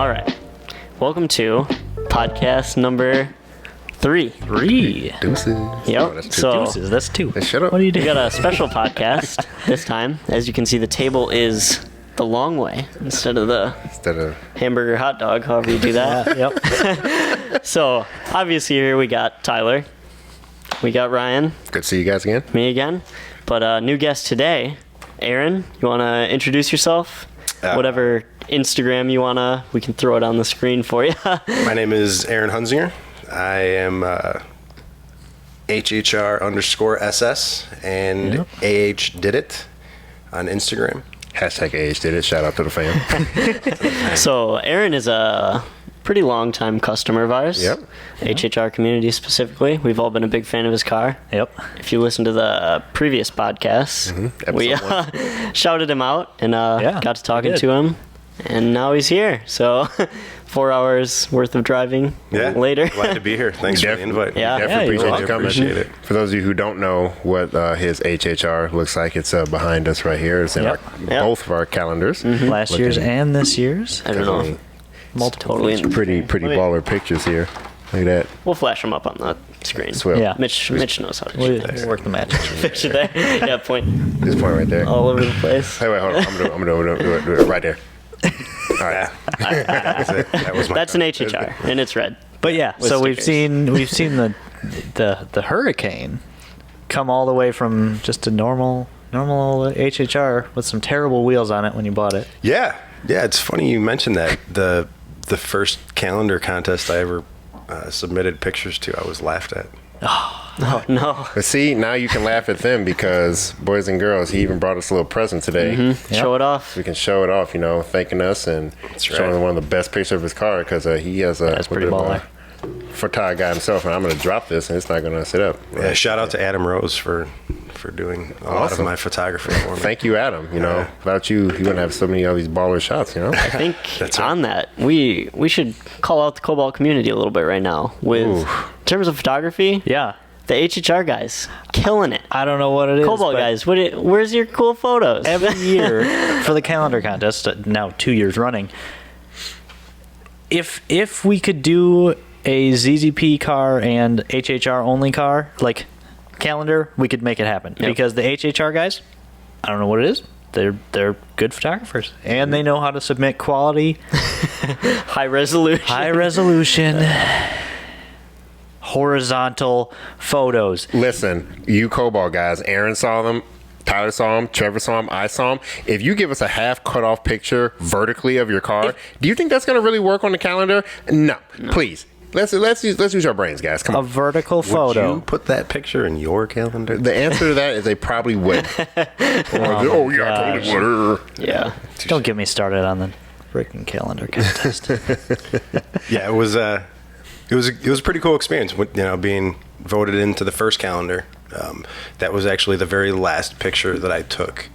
All right. Welcome to podcast number 3. Deuces. Yep. Oh, that's two. So Deuces, that's 2. Hey, shut up. What do you we do? got a special podcast this time. As you can see, the table is the long way instead of the hamburger hot dog, however you do that. Yep. So obviously here we got Tyler. We got Ryan. Good to see you guys again. Me again. But new guest today, Aaron. You want to introduce yourself? Whatever Instagram you want to, we can throw it on the screen for you. My name is Aaron Hunzinger. I am HHR_SS and AH did it on Instagram. Hashtag AH did it. Shout out to the fam. So Aaron is a pretty long time customer of ours. Yep. HHR community specifically. We've all been a big fan of his car. Yep. If you listen to the previous podcasts, we shouted him out and got to talking to him. And now he's here. So 4 hours worth of driving later. Glad to be here. Thanks for the invite. Yeah. Definitely appreciate you coming. Appreciate it. For those of you who don't know what his HHR looks like, it's behind us right here. It's in both of our calendars. Last year's and this year's. I don't know. Multiple. Totally. Pretty baller pictures here. Look at that. We'll flash them up on the screen. Swell. Yeah. Mitch knows how to We'll shoot that. work the magic. Picture there. Yeah, point This point right there. all over the place. Hey, wait, hold on. I'm gonna do it right there. All right. That's it. That was my That's an time. HHR, and it's red. But yeah, With so stickers. we've seen the Hurricane come all the way from just a normal old HHR with some terrible wheels on it when you bought it. Yeah. It's funny you mentioned that. The first calendar contest I ever submitted pictures to, I was laughed at. Oh, no. But see, now you can laugh at them because, boys and girls, he even brought us a little present today. Mm-hmm. Show it off. We can show it off, thanking us and showing one of the best pictures of his car because he has a That's pretty baller. Photog guy himself, and I'm going to drop this and it's not going to sit up. Yeah, shout out to Adam Rose for doing a lot of my photography for me. Thank you, Adam. Without you wouldn't have so many of these baller shots. I think on that, we should call out the Cobalt community a little bit right now. In terms of photography, Yeah. the HHR guys, killing it. I don't know what it is. Cobalt but guys, where's your cool photos? every year for the calendar contest, now 2 years running, if we could do a ZZP car and HHR only car, like calendar, we could make it happen. Yep. Because the HHR guys, I don't know what it is. They're good photographers and they know how to submit quality, high resolution, horizontal photos. Listen, you Cobalt guys, Aaron saw them. Tyler saw him, Trevor saw him, I saw him. If you give us a half cut off picture vertically of your car, do you think that's going to really work on the calendar? No. Please. Let's use our brains, guys. Come A on. vertical Would photo. you put that picture in your calendar? The answer to that is they probably would. I totally would. Yeah. Don't get me started on the freaking calendar contest. Yeah, it was a pretty cool experience. Being voted into the first calendar. That was actually the very last picture that I took,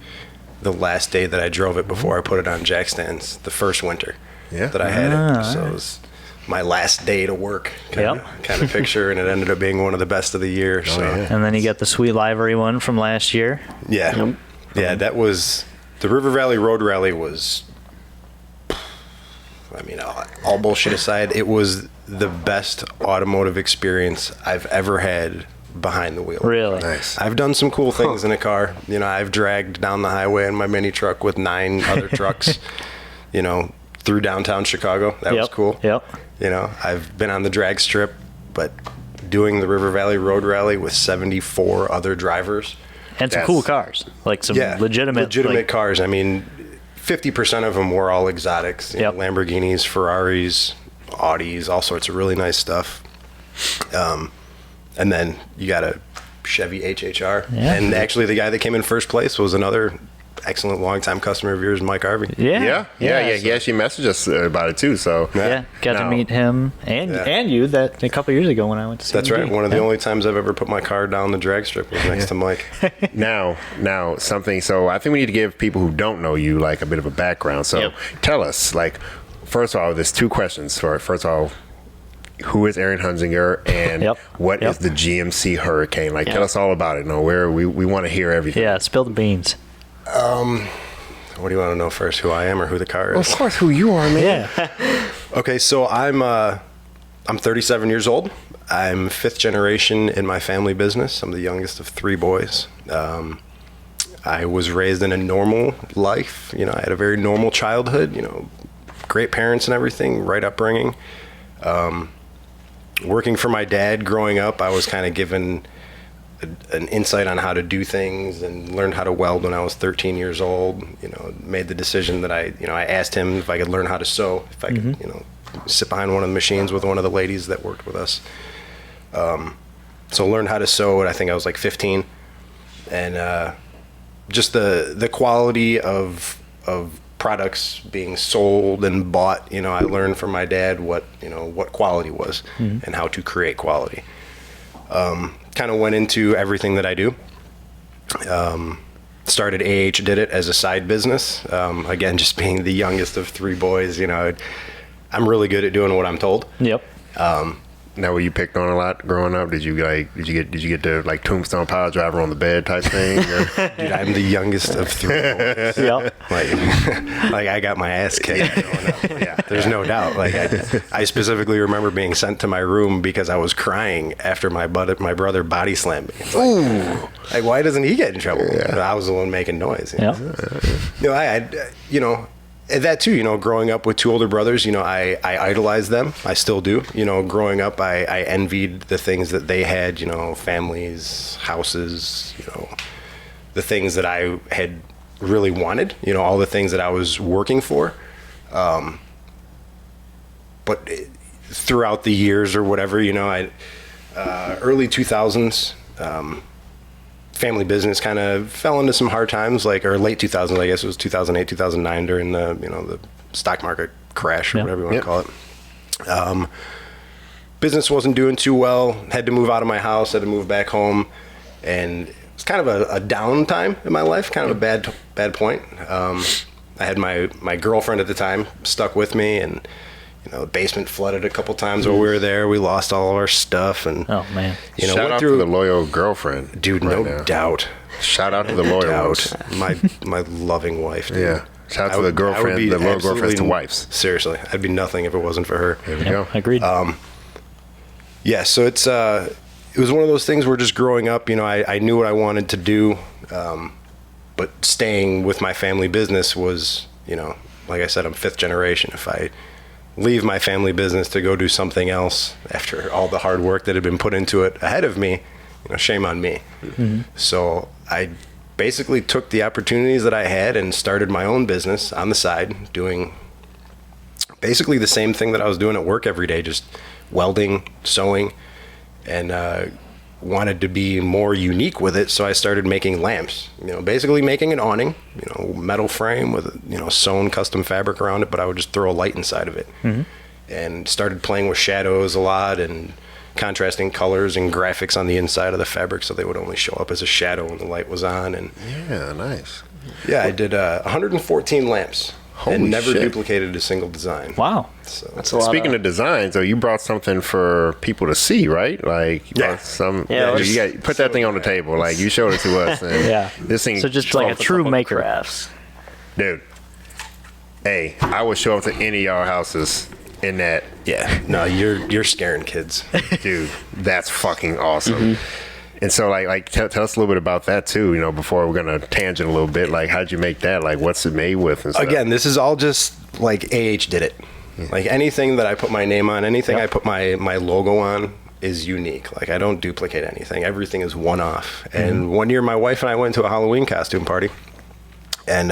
the last day that I drove it before I put it on jack stands. The first winter that I had it, so it was my last day to work kind of picture, and it ended up being one of the best of the year. And then you got the sweet livery one from last year. Yeah, that was the River Valley Road Rally. Was, I mean, all bullshit aside, it was the best automotive experience I've ever had behind the wheel. Really? Nice. I've done some cool things in a car. I've dragged down the highway in my mini truck with 9 other trucks, through downtown Chicago. That was cool. Yep. I've been on the drag strip, but doing the River Valley Road Rally with 74 other drivers. And some cool cars. Like some legitimate cars. I mean, 50% of them were all exotics. Lamborghinis, Ferraris, Audis, all sorts of really nice stuff. And then you got a Chevy HHR. Yeah. And actually the guy that came in first place was another excellent longtime customer of yours, Mike Harvey. Yeah. He actually messaged us about it too. So Got to meet him and you that a couple years ago when I went to see That's right. One of the only times I've ever put my car down the drag strip was next to Mike. now something. So I think we need to give people who don't know you like a bit of a background. So tell us, first of all, there's 2 questions. First of all, who is Aaron Hunzinger and what is the GMC Hurricane? Tell us all about it. We want to hear everything. Yeah, spill the beans. What do you want to know first? Who I am or who the car is? Well, of course, who you are, man. Yeah. Okay, so I'm 37 years old. I'm 5th generation in my family business. I'm the youngest of 3 boys. I was raised in a normal life. You know, I had a very normal childhood, you know, great parents and everything, right upbringing. Working for my dad growing up, I was kind of given an insight on how to do things and learned how to weld when I was 13 years old. You know, made the decision that I asked him if I could learn how to sew, if I could, you know, sit behind one of the machines with one of the ladies that worked with us. So learned how to sew at, I think I was like 15. And just the quality of products being sold and bought, you know, I learned from my dad what quality was and how to create quality. Kind of went into everything that I do. Started did it as a side business. Again, just being the youngest of 3 boys, you know, I'm really good at doing what I'm told. Yep. Now, were you picked on a lot growing up? Did you get the like tombstone pile driver on the bed type thing? Dude, I'm the youngest of 3 boys. Yep. Like I got my ass kicked growing up. Yeah, there's no doubt. Like I specifically remember being sent to my room because I was crying after my brother body slammed me. Like why doesn't he get in trouble? Yeah. I was the one making noise. You know? You know, that too, you know, growing up with 2 older brothers, you know, I idolized them. I still do. You know, growing up, I envied the things that they had, you know, families, houses, you know, the things that I had really wanted, you know, all the things that I was working for. But throughout the years or whatever, you know, early 2000s, family business kind of fell into some hard times, or late 2000s, I guess it was 2008, 2009 during the stock market crash or whatever you want to call it. Business wasn't doing too well, had to move out of my house, had to move back home, and it's kind of a down time in my life, kind of a bad point. I had my girlfriend at the time stuck with me, and you know, the basement flooded a couple times while we were there. We lost all of our stuff, and oh man, you know, shout out to the loyal girlfriend, dude. Right, no doubt. Shout out to the loyal ones. My loving wife. Dude. Yeah. Shout out to the girlfriend, the loyal girlfriends to wives. Seriously, I'd be nothing if it wasn't for her. There we go. Agreed. Yeah. So it was one of those things where just growing up, you know, I knew what I wanted to do, but staying with my family business was, you know, like I said, I'm 5th generation. If I leave my family business to go do something else after all the hard work that had been put into it ahead of me, you know, shame on me. So I basically took the opportunities that I had and started my own business on the side, doing basically the same thing that I was doing at work every day, just welding, sewing, and wanted to be more unique with it. So I started making lamps, you know, basically making an awning, you know, metal frame with, you know, sewn custom fabric around it, but I would just throw a light inside of it. And started playing with shadows a lot and contrasting colors and graphics on the inside of the fabric so they would only show up as a shadow when the light was on. And yeah, nice. Yeah, I did 114 lamps. Holy and never shit. duplicated a single design. Wow. So That's a lot. Speaking of design, so you brought something for people to see, right? Like, you brought some. Yeah, you got put that thing on the table. Like, you showed it to us. And Yeah. This thing. So just like a true maker. Crafts. Dude. Hey, I would show up to any of y'all houses in that. yeah, no, you're scaring kids. Dude, that's fucking awesome. And so, like, tell us a little bit about that too. You know, before we're gonna tangent a little bit. Like, how'd you make that? Like, what's it made with? And stuff? Again, this is all just like AH did it. Like anything that I put my name on, anything I put my logo on is unique. Like I don't duplicate anything. Everything is one off. And one year, my wife and I went to a Halloween costume party, and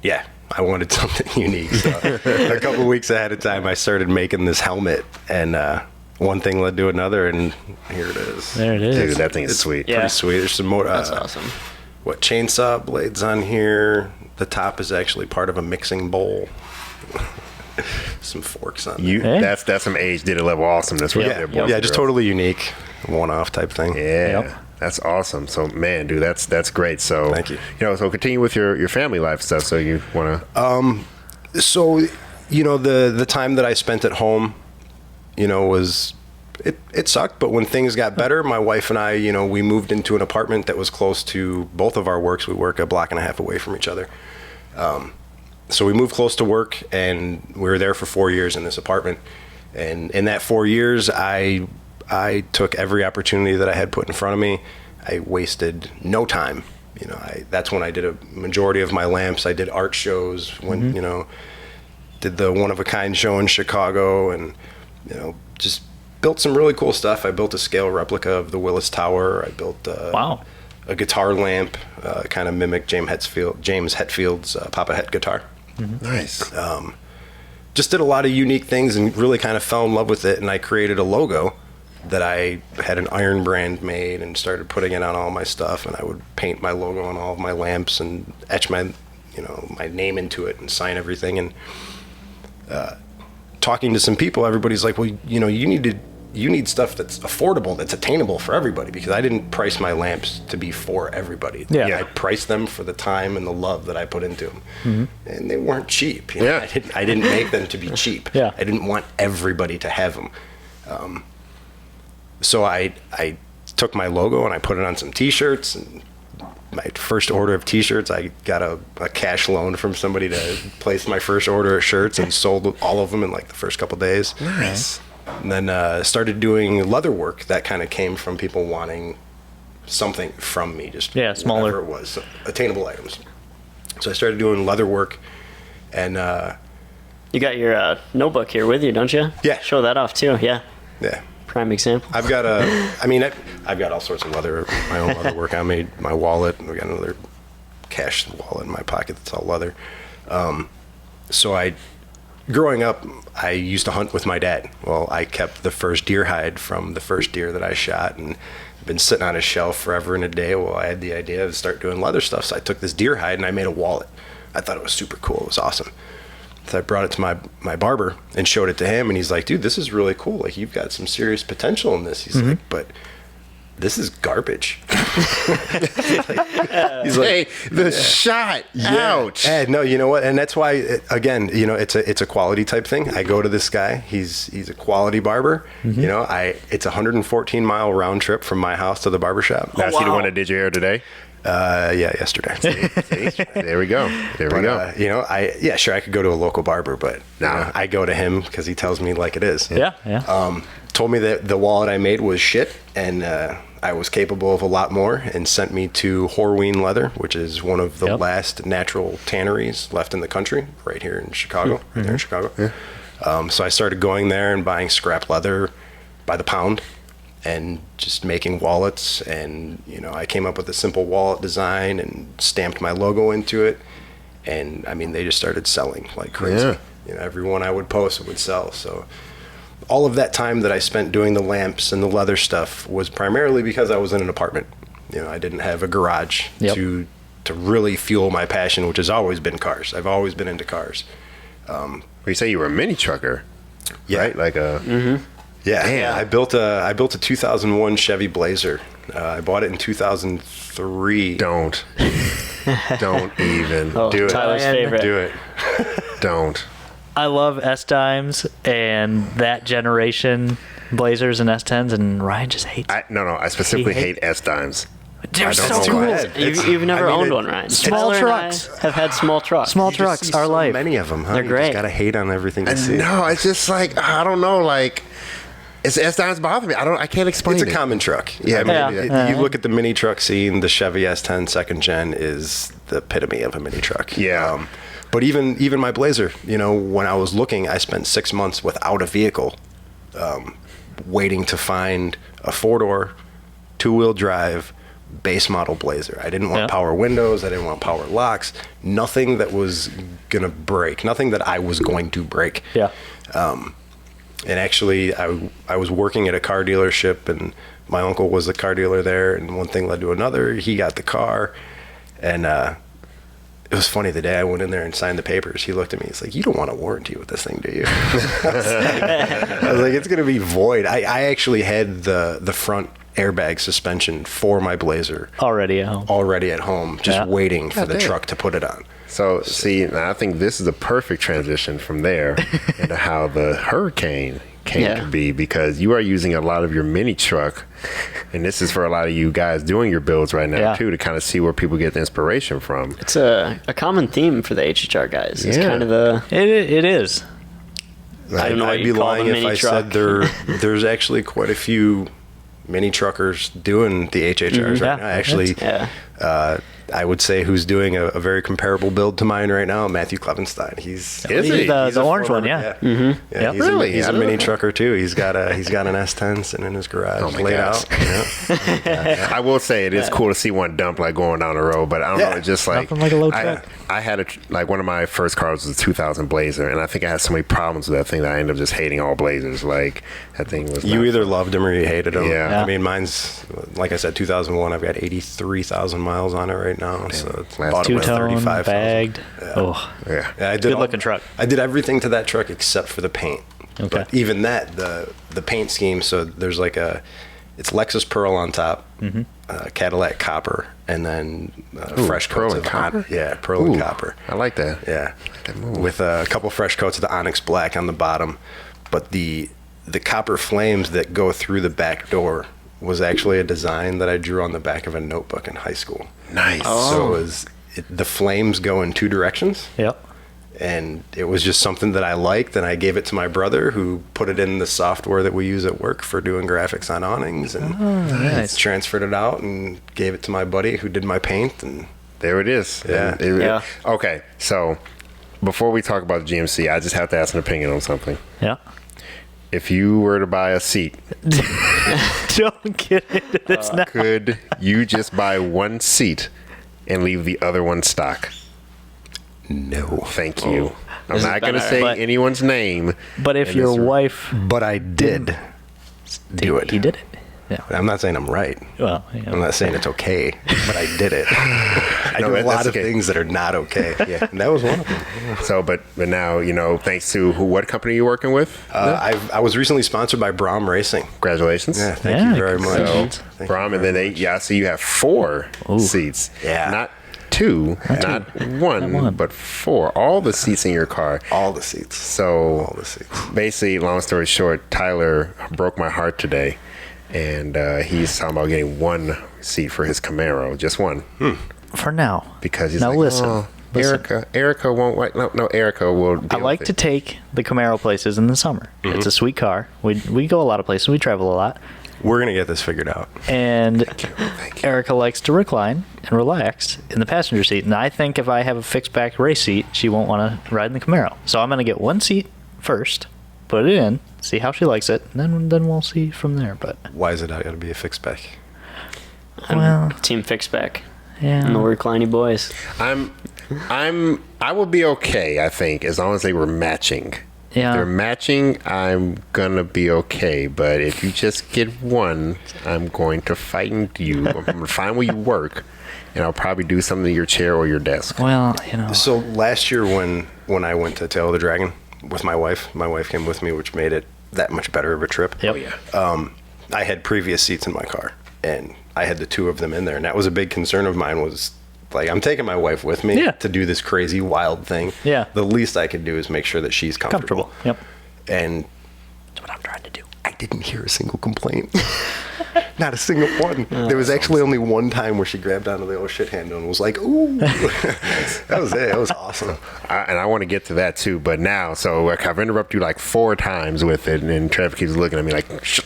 yeah, I wanted something unique. So a couple weeks ahead of time, I started making this helmet, and one thing led to another, and here it is. There it is. Dude, that thing is sweet. Yeah. Pretty sweet. There's some more. That's awesome. What, chainsaw blades on here. The top is actually part of a mixing bowl. Some forks on there. That's some age did a level awesomeness right there, boys. Yeah, just totally unique, one-off type thing. Yeah. That's awesome. So, man, dude, that's great. So, Thank you. You know, so continue with your family life stuff. So you want to? So, you know, the time that I spent at home, you know, was it sucked. But when things got better, my wife and I, you know, we moved into an apartment that was close to both of our works. We work a block and a half away from each other. So we moved close to work, and we were there for 4 years in this apartment. And in that 4 years, I took every opportunity that I had put in front of me. I wasted no time. You know, that's when I did a majority of my lamps. I did art shows when, you know, did the one-of-a-kind show in Chicago, and, you know, just built some really cool stuff. I built a scale replica of the Willis Tower. I built a guitar lamp, kind of mimicked James Hetfield's Papa Het guitar. Nice. Just did a lot of unique things and really kind of fell in love with it. And I created a logo that I had an iron brand made and started putting it on all my stuff. And I would paint my logo on all of my lamps and etch my name into it and sign everything. And talking to some people, everybody's like, well, you know, you need stuff that's affordable, that's attainable for everybody, because I didn't price my lamps to be for everybody. Yeah. I priced them for the time and the love that I put into them. And they weren't cheap. You know? I didn't make them to be cheap. Yeah. I didn't want everybody to have them. So I took my logo and I put it on some t-shirts, and my first order of t-shirts, I got a cash loan from somebody to place my first order of shirts, and sold all of them in like the first couple days. Nice. And then started doing leather work. That kind of came from people wanting something from me, just smaller. whatever it was, attainable items. So I started doing leather work, and you got your notebook here with you, don't you? Yeah. Show that off too. Yeah. Yeah. Prime example. I've got I've got all sorts of leather, my own leather work. I made my wallet, and I got another cash wallet in my pocket that's all leather. Growing up, I used to hunt with my dad. Well, I kept the first deer hide from the first deer that I shot, and been sitting on a shelf forever and a day. Well, I had the idea to start doing leather stuff, so I took this deer hide and I made a wallet. I thought it was super cool. It was awesome. So I brought it to my barber and showed it to him, and he's like, dude, this is really cool. Like, you've got some serious potential in this. He's like, but this is garbage. He's like, hey, the shot. Ouch. Yeah, no, you know what? And that's why, again, you know, it's a quality type thing. I go to this guy. He's a quality barber. You know, it's a 114-mile round trip from my house to the barbershop. Now, is he the one that did your hair today? Yesterday. See? There we go. You know, I could go to a local barber, but you know, I go to him because he tells me like it is. Yeah. Told me that the wallet I made was shit, and I was capable of a lot more, and sent me to Horween Leather, which is one of the last natural tanneries left in the country, right here in Chicago. Right there in Chicago. Yeah. So I started going there and buying scrap leather by the pound, and just making wallets. And, you know, I came up with a simple wallet design and stamped my logo into it. And I mean, they just started selling like crazy. Yeah. You know, every one I would post would sell. So all of that time that I spent doing the lamps and the leather stuff was primarily because I was in an apartment. You know, I didn't have a garage to really fuel my passion, which has always been cars. I've always been into cars. You say you were a mini trucker, right? Like a... Yeah, I built a 2001 Chevy Blazer. I bought it in 2003. Don't even do it. Tyler's favorite. Do it. Don't. I love S-Dimes and that generation Blazers and S10s, and Ryan just hates it. I specifically hate S-Dimes. They're so cool. You've never owned one, Ryan. Small Tyler trucks. and I have had small trucks. Small trucks, our life. Many of them, huh? They're You great. just gotta hate on everything you see. No, it's just like, I don't know, like... It's S-Dimes bother me. I can't explain it. It's a common truck. Yeah, I mean, you look at the mini truck scene, the Chevy S10 second gen is the epitome of a mini truck. Yeah. But even my Blazer, you know, when I was looking, I spent 6 months without a vehicle, waiting to find a 4-door, 2-wheel drive, base model Blazer. I didn't want power windows. I didn't want power locks. Nothing that was gonna break. Nothing that I was going to break. Yeah. And actually, I was working at a car dealership, and my uncle was the car dealer there, and one thing led to another. He got the car, and it was funny. The day I went in there and signed the papers, he looked at me. He's like, "You don't want a warranty with this thing, do you?" I was like, "It's going to be void." I actually had the front airbag suspension for my Blazer Already at home, just waiting for the truck to put it on. So, see, I think this is a perfect transition from there into how the Hurricane cane could be, because you are using a lot of your mini truck, and this is for a lot of you guys doing your builds right now too, to kind of see where people get the inspiration from. It's a common theme for the HHR guys. It's kind of the... It is. I don't know what I'd be lying if I said there's actually quite a few mini truckers doing the HHRs right now. Actually, I would say who's doing a very comparable build to mine right now, Matthew Clevenstein. He's the orange one, He's a mini trucker too. He's got an S10 sitting in his garage laid out. I will say it is cool to see one dump like going down the road, but I don't know, it's just like a low truck. I had one of my first cars was a 2000 Blazer, and I think I had so many problems with that thing that I ended up just hating all Blazers. Like, that thing was... You either loved them or you hated them. Yeah. I mean, mine's, like I said, 2001. I've got 83,000 miles on it right now. So it's bought it with 35,000. Bagged. Yeah. Oh, yeah. I did good looking truck. I did everything to that truck except for the paint. Okay. But even that, the paint scheme. So there's it's Lexus Pearl on top, Cadillac Copper, and then fresh coats of copper. Pearl and Copper. I like that. Yeah, with a couple fresh coats of the Onyx Black on the bottom, but the copper flames that go through the back door was actually a design that I drew on the back of a notebook in high school. Nice. So the flames go in two directions. Yep. And it was just something that I liked, and I gave it to my brother, who put it in the software that we use at work for doing graphics on awnings, and nice. Transferred it out and gave it to my buddy who did my paint, and there it is. Yeah. Okay, so before we talk about the GMC, I just have to ask an opinion on something. Yeah. If you were to buy a seat, don't get into this now. Could you just buy one seat and leave the other one stock? No. Thank you. I'm not going to say anyone's name. But if your wife... But I did do it. He did it? Yeah. I'm not saying I'm right. Well, I'm not saying it's okay, but I did it. I do a lot of things that are not okay. Yeah, and that was one of them. Yeah. So, but now, thanks to what company are you working with? I was recently sponsored by Brom Racing. Congratulations. Yeah, thank you very much. So, Brom, and then so you have 4 seats. Yeah. Not 2, not one, but 4. All the seats in your car. All the seats. So, all the seats. Basically, long story short, Tyler broke my heart today. And he's talking about getting 1 seat for his Camaro, just 1. For now. Because he's listen. Erica won't wait. No, Erica will. I like to take the Camaro places in the summer. It's a sweet car. We go a lot of places. We travel a lot. We're going to get this figured out. And Thank you. Erica likes to recline and relax in the passenger seat. And I think if I have a fixed back race seat, she won't want to ride in the Camaro. So I'm going to get 1 seat first, put it in, see how she likes it, and then we'll see from there. But why is it got to be a fixed back? I'm team fixed back. Yeah. I'm the recliny boys. I will be okay, I think, as long as they were matching. Yeah. If they're matching, I'm gonna be okay. But if you just get 1, I'm going to find you. I'm gonna find where you work, and I'll probably do something to your chair or your desk. Well, So last year when I went to Tail of the Dragon with my wife came with me, which made it that much better of a trip. Yep. Oh yeah. I had previous seats in my car, and I had the 2 of them in there, and that was a big concern of mine. Was like, I'm taking my wife with me to do this crazy wild thing. Yeah. The least I could do is make sure that she's comfortable. Yep. And that's what I'm trying to do. I didn't hear a single complaint. Not a single one. There was actually only one time where she grabbed onto the old shit handle and was like, ooh. That was it. It was awesome. And I want to get to that too, but now, so I've interrupted you like 4 times with it, and Trev keeps looking at me like, shut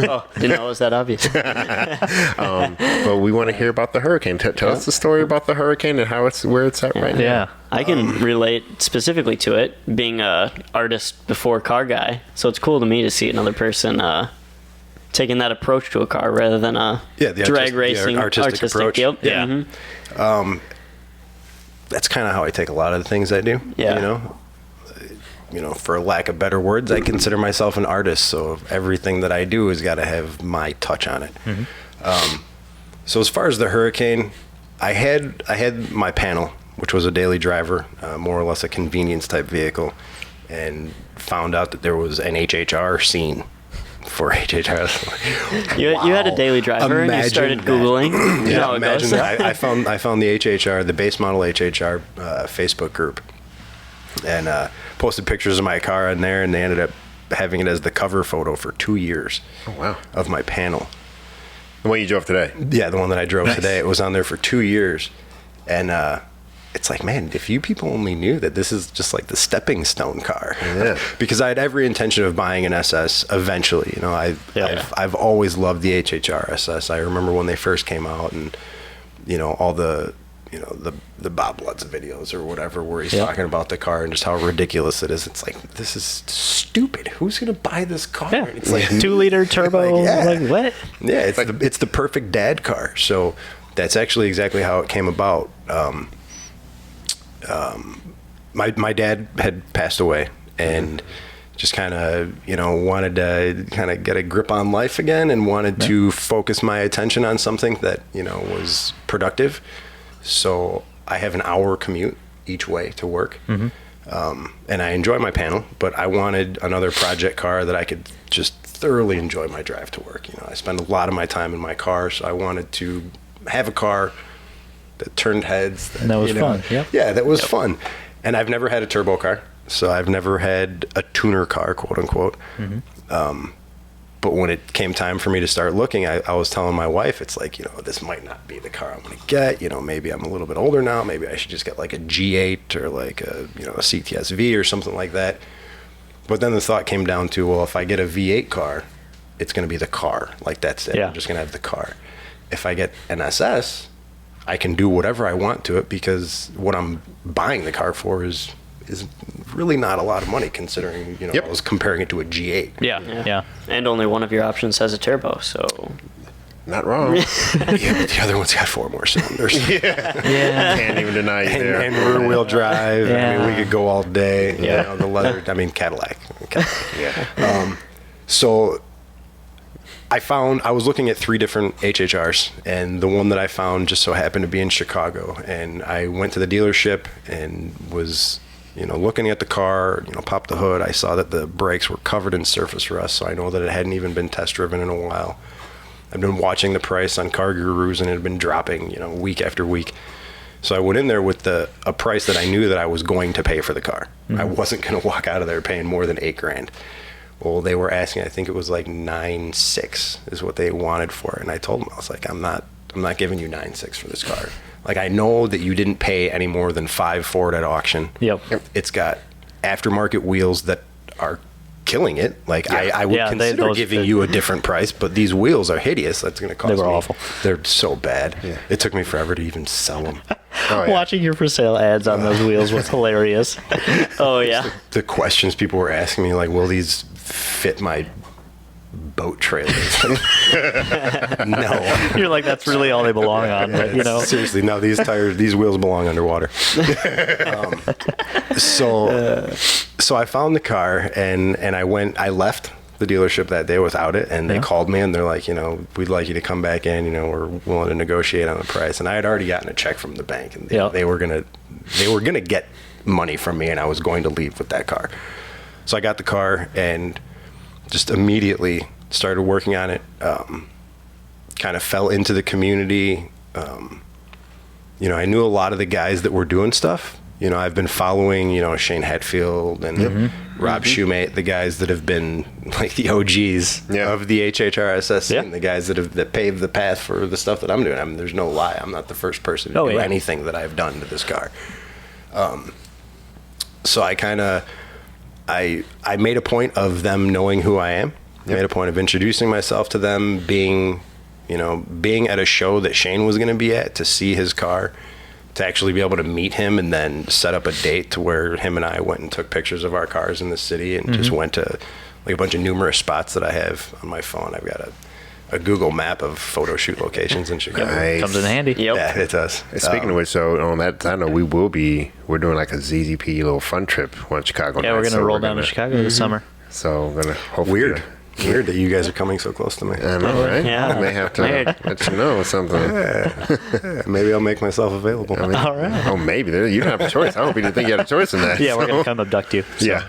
up. Didn't know it was that obvious. But we want to hear about the hurricane. Tell us the story about the hurricane and where it's at right now. Yeah. I can relate specifically to it, being a artist before car guy. So it's cool to me to see another person taking that approach to a car rather than drag racing artistic approach. Yep. Yeah. Mm-hmm. That's kind of how I take a lot of the things I do. Yeah. For lack of better words, I consider myself an artist. So everything that I do has got to have my touch on it. Mm-hmm. So as far as the hurricane, I had my panel, which was a daily driver, more or less a convenience type vehicle, and found out that there was an HHR scene for HHR. You had a daily driver and you started Googling. Imagine that. I found the HHR, the base model HHR Facebook group, and posted pictures of my car in there, and they ended up having it as the cover photo for 2 years. Oh, wow. Of my panel. The one you drove today? Yeah, the one that I drove today. It was on there for 2 years. And it's like, man, if you people only knew that this is just like the stepping stone car. Yeah. Because I had every intention of buying an SS eventually. You know, I've always loved the HHR SS. I remember when they first came out, and you know, all the Bob Lutz videos or whatever, where he's talking about the car and just how ridiculous it is. It's like, this is stupid. Who's gonna buy this car? Yeah. It's like 2-liter turbo. Like what? Yeah, it's the perfect dad car. So that's actually exactly how it came about. My dad had passed away, and just kind of, you know, wanted to kind of get a grip on life again, and wanted to focus my attention on something that, you know, was productive. So I have an hour commute each way to work. And I enjoy my panel, but I wanted another project car that I could just thoroughly enjoy my drive to work. You know, I spend a lot of my time in my car, so I wanted to have a car that turned heads. That was fun. Yeah, that was fun. And I've never had a turbo car, so I've never had a tuner car, quote unquote. But when it came time for me to start looking, I was telling my wife, it's like, you know, this might not be the car I'm going to get. You know, maybe I'm a little bit older now. Maybe I should just get like a G8 or like a, you know, a CTS-V or something like that. But then the thought came down to, well, if I get a V8 car, it's going to be the car. Like, that's it. I'm just going to have the car. If I get an SS, I can do whatever I want to it, because what I'm buying the car for is really not a lot of money, considering, you know, I was comparing it to a G8. Yeah. And only one of your options has a turbo, so Not wrong. But the other one's got 4 more cylinders. Can't even deny you there. And rear wheel drive. I mean, we could go all day. You know, the leather. I mean, Cadillac. So I was looking at 3 different HHRs, and the one that I found just so happened to be in Chicago. And I went to the dealership and was, you know, looking at the car, you know, popped the hood. I saw that the brakes were covered in surface rust, so I know that it hadn't even been test driven in a while. I've been watching the price on Car Gurus, and it had been dropping, you know, week after week. So I went in there with a price that I knew that I was going to pay for the car. I wasn't going to walk out of there paying more than $8,000. Well, they were asking, I think it was like 9.6 is what they wanted for it. And I told them, I was like, I'm not giving you 9.6 for this car. Like, I know that you didn't pay any more than 5 for it at auction. It's got aftermarket wheels that are killing it. Like, I would consider giving you a different price, but these wheels are hideous. That's going to cost me. They were awful. They're so bad. It took me forever to even sell them. Watching your for sale ads on those wheels was hilarious. The questions people were asking me, like, will these fit my boat trailers? No. You're like, that's really all they belong on. But, you know, seriously, no. These wheels belong underwater. So I found the car, and I left the dealership that day without it, and they called me, and they're like, you know, we'd like you to come back in. You know, we're willing to negotiate on the price. And I had already gotten a check from the bank, and they were gonna get money from me, and I was going to leave with that car. So I got the car and just immediately started working on it. Kind of fell into the community. You know, I knew a lot of the guys that were doing stuff. You know, I've been following, you know, Shane Hetfield and Rob Shoemate, the guys that have been like the OGs of the HHRSS and the guys that paved the path for the stuff that I'm doing. I mean, there's no lie. I'm not the first person to do anything that I've done to this car. So I made a point of them knowing who I am. I made a point of introducing myself to them, being at a show that Shane was going to be at to see his car, to actually be able to meet him and then set up a date to where him and I went and took pictures of our cars in the city, and just went to like a bunch of numerous spots that I have on my phone. I've got a Google map of photo shoot locations in Chicago. Nice. Comes in handy. Yeah, it does. Speaking of which, so on that, I know we're doing like a ZZP little fun trip on Chicago. Yeah, we're going to roll down to Chicago this summer. So we're going to hopefully... Weird that you guys are coming so close to me. I know, right? Yeah. I may have to let you know something. Maybe I'll make myself available. I mean, all right. Oh, maybe. You don't have a choice. I hope you didn't think you had a choice in that. Yeah, we're going to come abduct you. So. Yeah.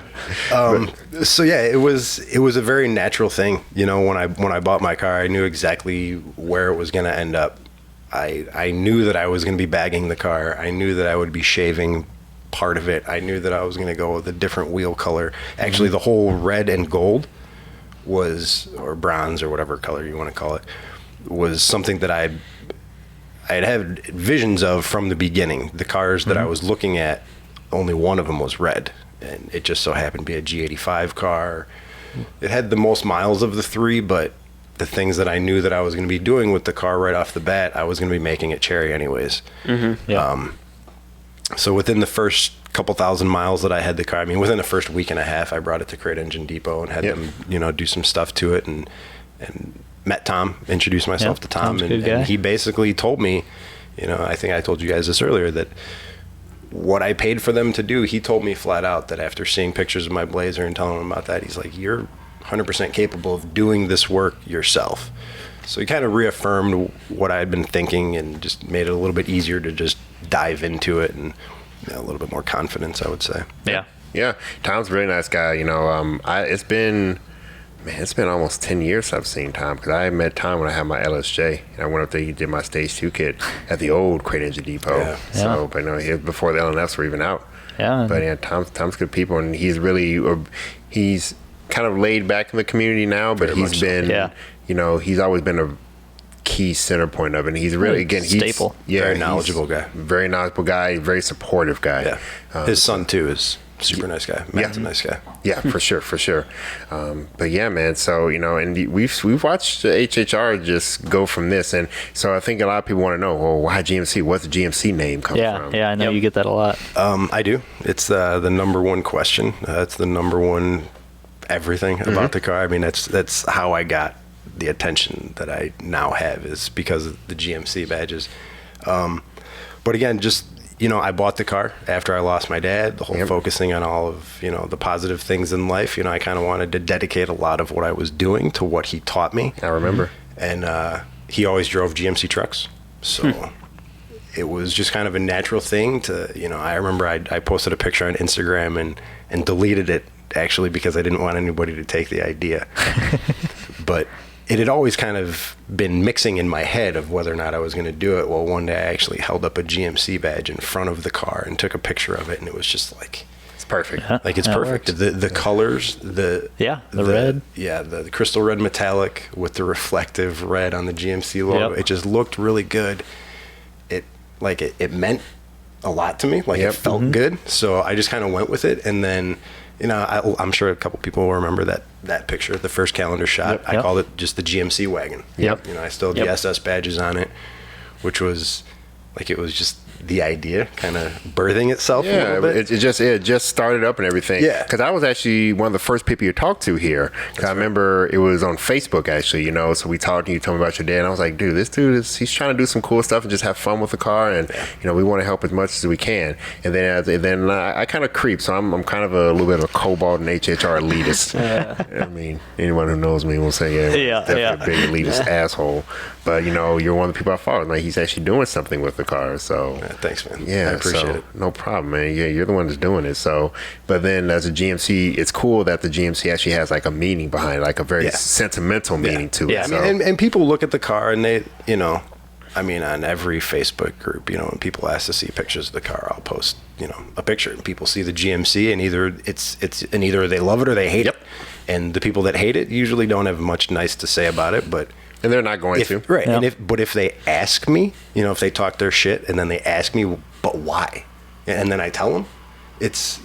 So yeah, it was a very natural thing. You know, when I bought my car, I knew exactly where it was going to end up. I knew that I was going to be bagging the car. I knew that I would be shaving part of it. I knew that I was going to go with a different wheel color. Actually, the whole red and gold was, or bronze or whatever color you want to call it, was something that I'd had visions of from the beginning. The cars that I was looking at, only one of them was red, and it just so happened to be a G85 car. It had the most miles of the three, but the things that I knew that I was going to be doing with the car right off the bat, I was going to be making it cherry anyways. So within the first couple thousand miles that I had the car, I mean, within the first week and a half, I brought it to Crate Engine Depot and had them, do some stuff to it, and met Tom, introduced myself to Tom, and he basically told me, I think I told you guys this earlier, that what I paid for them to do, he told me flat out that after seeing pictures of my Blazer and telling him about that, he's like, you're 100% capable of doing this work yourself. So he kind of reaffirmed what I had been thinking and just made it a little bit easier to just dive into it, and a little bit more confidence, I would say. Yeah. Tom's a really nice guy. It's been almost 10 years I've seen Tom, because I met Tom when I had my LSJ, and I went up there. He did my stage 2 kit at the old Crate Engine Depot. So, but he was before the LNFs were even out. But Tom's good people, and he's kind of laid back in the community now, but he's been, he's always been a key center point of it. And he's really, again, he's staple. Very knowledgeable guy. Very knowledgeable guy, very supportive guy. His son too is super nice guy. Matt's a nice guy. Yeah, for sure. But yeah, man. So and we've watched the HHR just go from this, and so I think a lot of people want to know, well, why GMC? What's the GMC name come from? Yeah, I know you get that a lot. I do. It's the number one question. It's the number one everything about the car. I mean, that's how I got the attention that I now have, is because of the GMC badges. But again, just I bought the car after I lost my dad, the whole focusing on all of, the positive things in life. I kind of wanted to dedicate a lot of what I was doing to what he taught me. I remember. And he always drove GMC trucks. So it was just kind of a natural thing to, I remember I posted a picture on Instagram and deleted it, actually, because I didn't want anybody to take the idea. But it had always kind of been mixing in my head of whether or not I was going to do it. Well, one day I actually held up a GMC badge in front of the car and took a picture of it, and it was just like, it's perfect. It's perfect. The colors, the red, the crystal red metallic with the reflective red on the GMC logo. It just looked really good. It meant a lot to me. It felt good. So I just kind of went with it, and then. I'm sure a couple people will remember that picture, the first calendar shot. I called it just the GMC wagon. I still have the SS badges on it, which was it was just the idea kind of birthing itself a little bit. It just started up and everything. Because I was actually one of the first people you talked to here. Because I remember it was on Facebook, actually, so we talked and you told me about your dad, and I was like, dude, this dude he's trying to do some cool stuff and just have fun with the car, and we want to help as much as we can. And then I kind of creep, so I'm kind of a little bit of a Cobalt and HHR elitist. I mean, anyone who knows me will say, definitely a big elitist asshole. But you're one of the people I follow. He's actually doing something with the car, so. Thanks, man. Yeah, I appreciate it. No problem, man. Yeah, you're the one that's doing it. So, but then as a GMC, it's cool that the GMC actually has a meaning behind it, a very sentimental meaning to it. Yeah, so. And people look at the car and they, on every Facebook group, when people ask to see pictures of the car, I'll post, a picture, and people see the GMC, and either they love it or they hate it. And the people that hate it usually don't have much nice to say about it, but. And they're not going to. Right. And if they ask me, if they talk their shit and then they ask me, but why? And then I tell them, it's,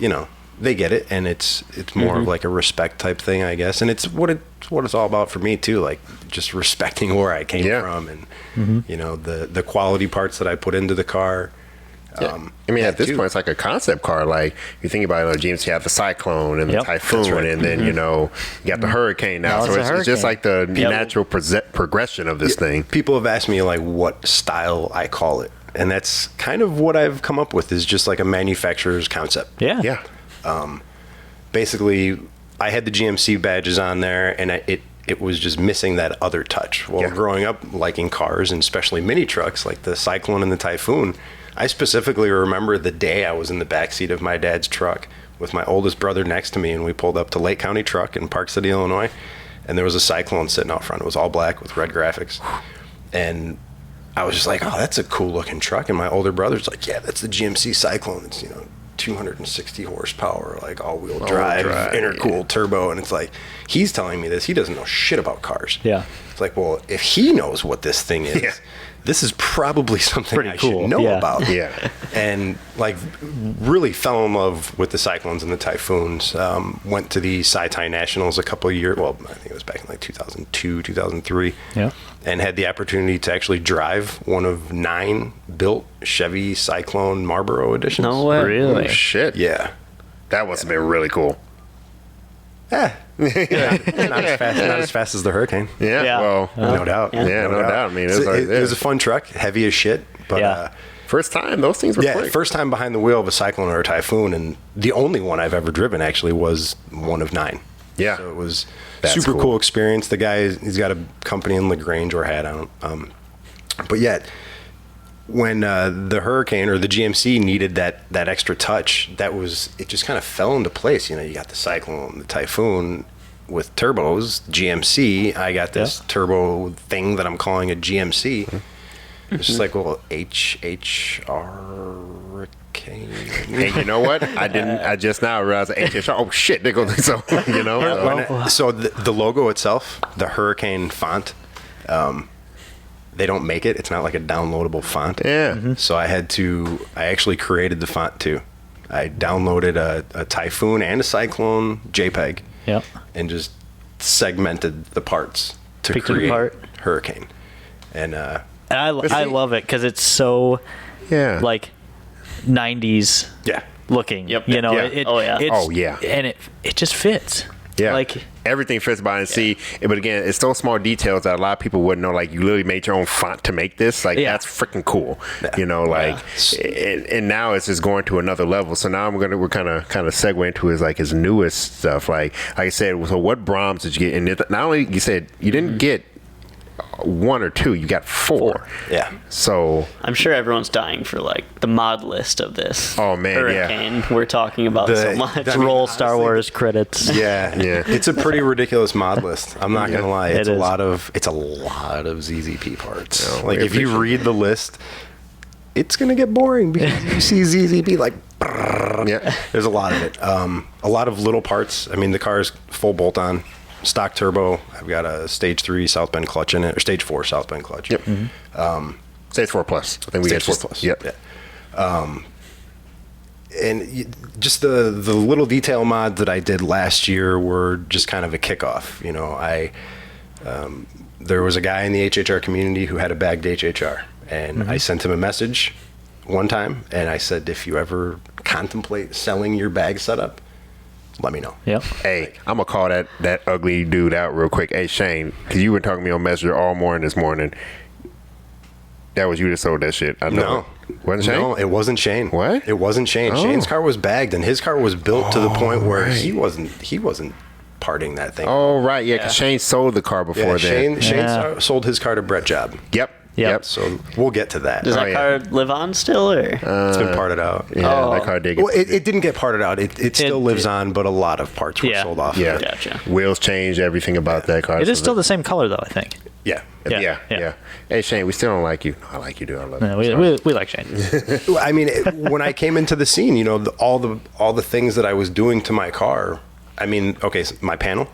they get it. And it's more of a respect type thing, I guess. And it's what it's all about for me too. Just respecting where I came from and, the quality parts that I put into the car. At this point, it's like a concept car. You think about it, GMC have the Cyclone and the Typhoon, and then you got the Hurricane now. So it's just like the natural progression of this thing. People have asked me what style I call it, and that's kind of what I've come up with, is just a manufacturer's concept. Basically, I had the GMC badges on there, and it was just missing that other touch. Well, growing up liking cars, and especially mini trucks like the Cyclone and the Typhoon, I specifically remember the day I was in the backseat of my dad's truck with my oldest brother next to me, and we pulled up to Lake County Truck in Park City, Illinois, and there was a Cyclone sitting out front. It was all black with red graphics. And I was just like, oh, that's a cool looking truck. And my older brother's like, yeah, that's the GMC Cyclone. It's, 260 horsepower, like all-wheel drive, intercooled turbo. And it's like, he's telling me this. He doesn't know shit about cars. Yeah. It's like, well, if he knows what this thing is, this is probably something I should know about. Yeah. And like really fell in love with the Cyclones and the Typhoons. Went to the Sci-Ty Nationals a couple of years. Well, I think it was back in like 2002, 2003. Yeah. And had the opportunity to actually drive one of 9 built Chevy Cyclone Marlboro editions. No way. Really? Oh, shit. Yeah. That must have been really cool. Yeah. Not as fast as the Hurricane. Yeah. Yeah. Well, No doubt. Yeah, no doubt. I mean, it was a fun truck, heavy as shit. But first time, those things were quick. first time behind the wheel of a Cyclone or a Typhoon, and the only one I've ever driven actually was one of 9. Yeah. So it was That's super cool. cool experience. The guy, he's got a company in LaGrange or had, I don't. But yet, when the Hurricane or the GMC needed that extra touch, it just kind of fell into place. You know, you got the Cyclone, the Typhoon with turbos, GMC. I got this turbo thing that I'm calling a GMC. It's just like, well, Hurricane. Hey, you know what? I just now realized HHR. Oh shit! There goes so. You know. So the logo itself, the Hurricane font. They don't make it. It's not like a downloadable font. Yeah. So I actually created the font too. I downloaded a Typhoon and a Cyclone JPEG. Yep. And just segmented the parts to Picked it create apart. Hurricane. And I love it because it's so like 90s looking. Yep. You know, Yeah. And it just fits. Yeah, like everything fits by and see. But again, it's those small details that a lot of people wouldn't know. Like, you literally made your own font to make this. Like, that's freaking cool. Yeah. You know, like, and now it's just going to another level. So now we're kind of segue into his newest stuff. Like I said, so what Brahms did you get? And not only you said you didn't get 1 or 2, you got 4. Yeah. So I'm sure everyone's dying for like the mod list of this. Oh, man, Hurricane we're talking about so much. roll Star Wars credits. Yeah. It's a pretty ridiculous mod list. I'm not gonna lie. It's It a is. lot of ZZP parts. No, like we if you appreciate read the list, it's gonna get boring because you see ZZP like. yeah. There's a lot of it. A lot of little parts. I mean, the car is full bolt on, stock turbo. I've got a stage 3 South Bend clutch in it, or stage 4 South Bend clutch. Yep. Stage 4 plus. I think we Stage got 4 plus. Yep. Yeah. And just the little detail mods that I did last year were just kind of a kickoff. You know, there was a guy in the HHR community who had a bagged HHR, and I sent him a message one time, and I said, if you ever contemplate selling your bag setup, let me know. Yep. Hey, I'm gonna call that ugly dude out real quick. Hey, Shane, because you were talking to me on Messenger all morning this morning. That was you that sold that shit. I know. Wasn't Shane? No, it wasn't Shane. What? It wasn't Shane. Oh. Shane's car was bagged, and his car was built to the point where he wasn't parting that thing. Oh, right. Yeah, because Shane sold the car before then. Shane sold his car to Brett Job. Yep. So we'll get to that. Does that car live on still, or? It's been parted out. Yeah, that car did get... Well, it didn't get parted out. It still lives on, but a lot of parts were sold off. Yeah. Gotcha. Wheels changed, everything about that car. It is still the same color though, I think. Yeah. Yeah. Hey, Shane, we still don't like you. I like you, dude. I love No, you. we like Shane. I mean, when I came into the scene, you know, all the things that I was doing to my car. I mean, okay, so my panel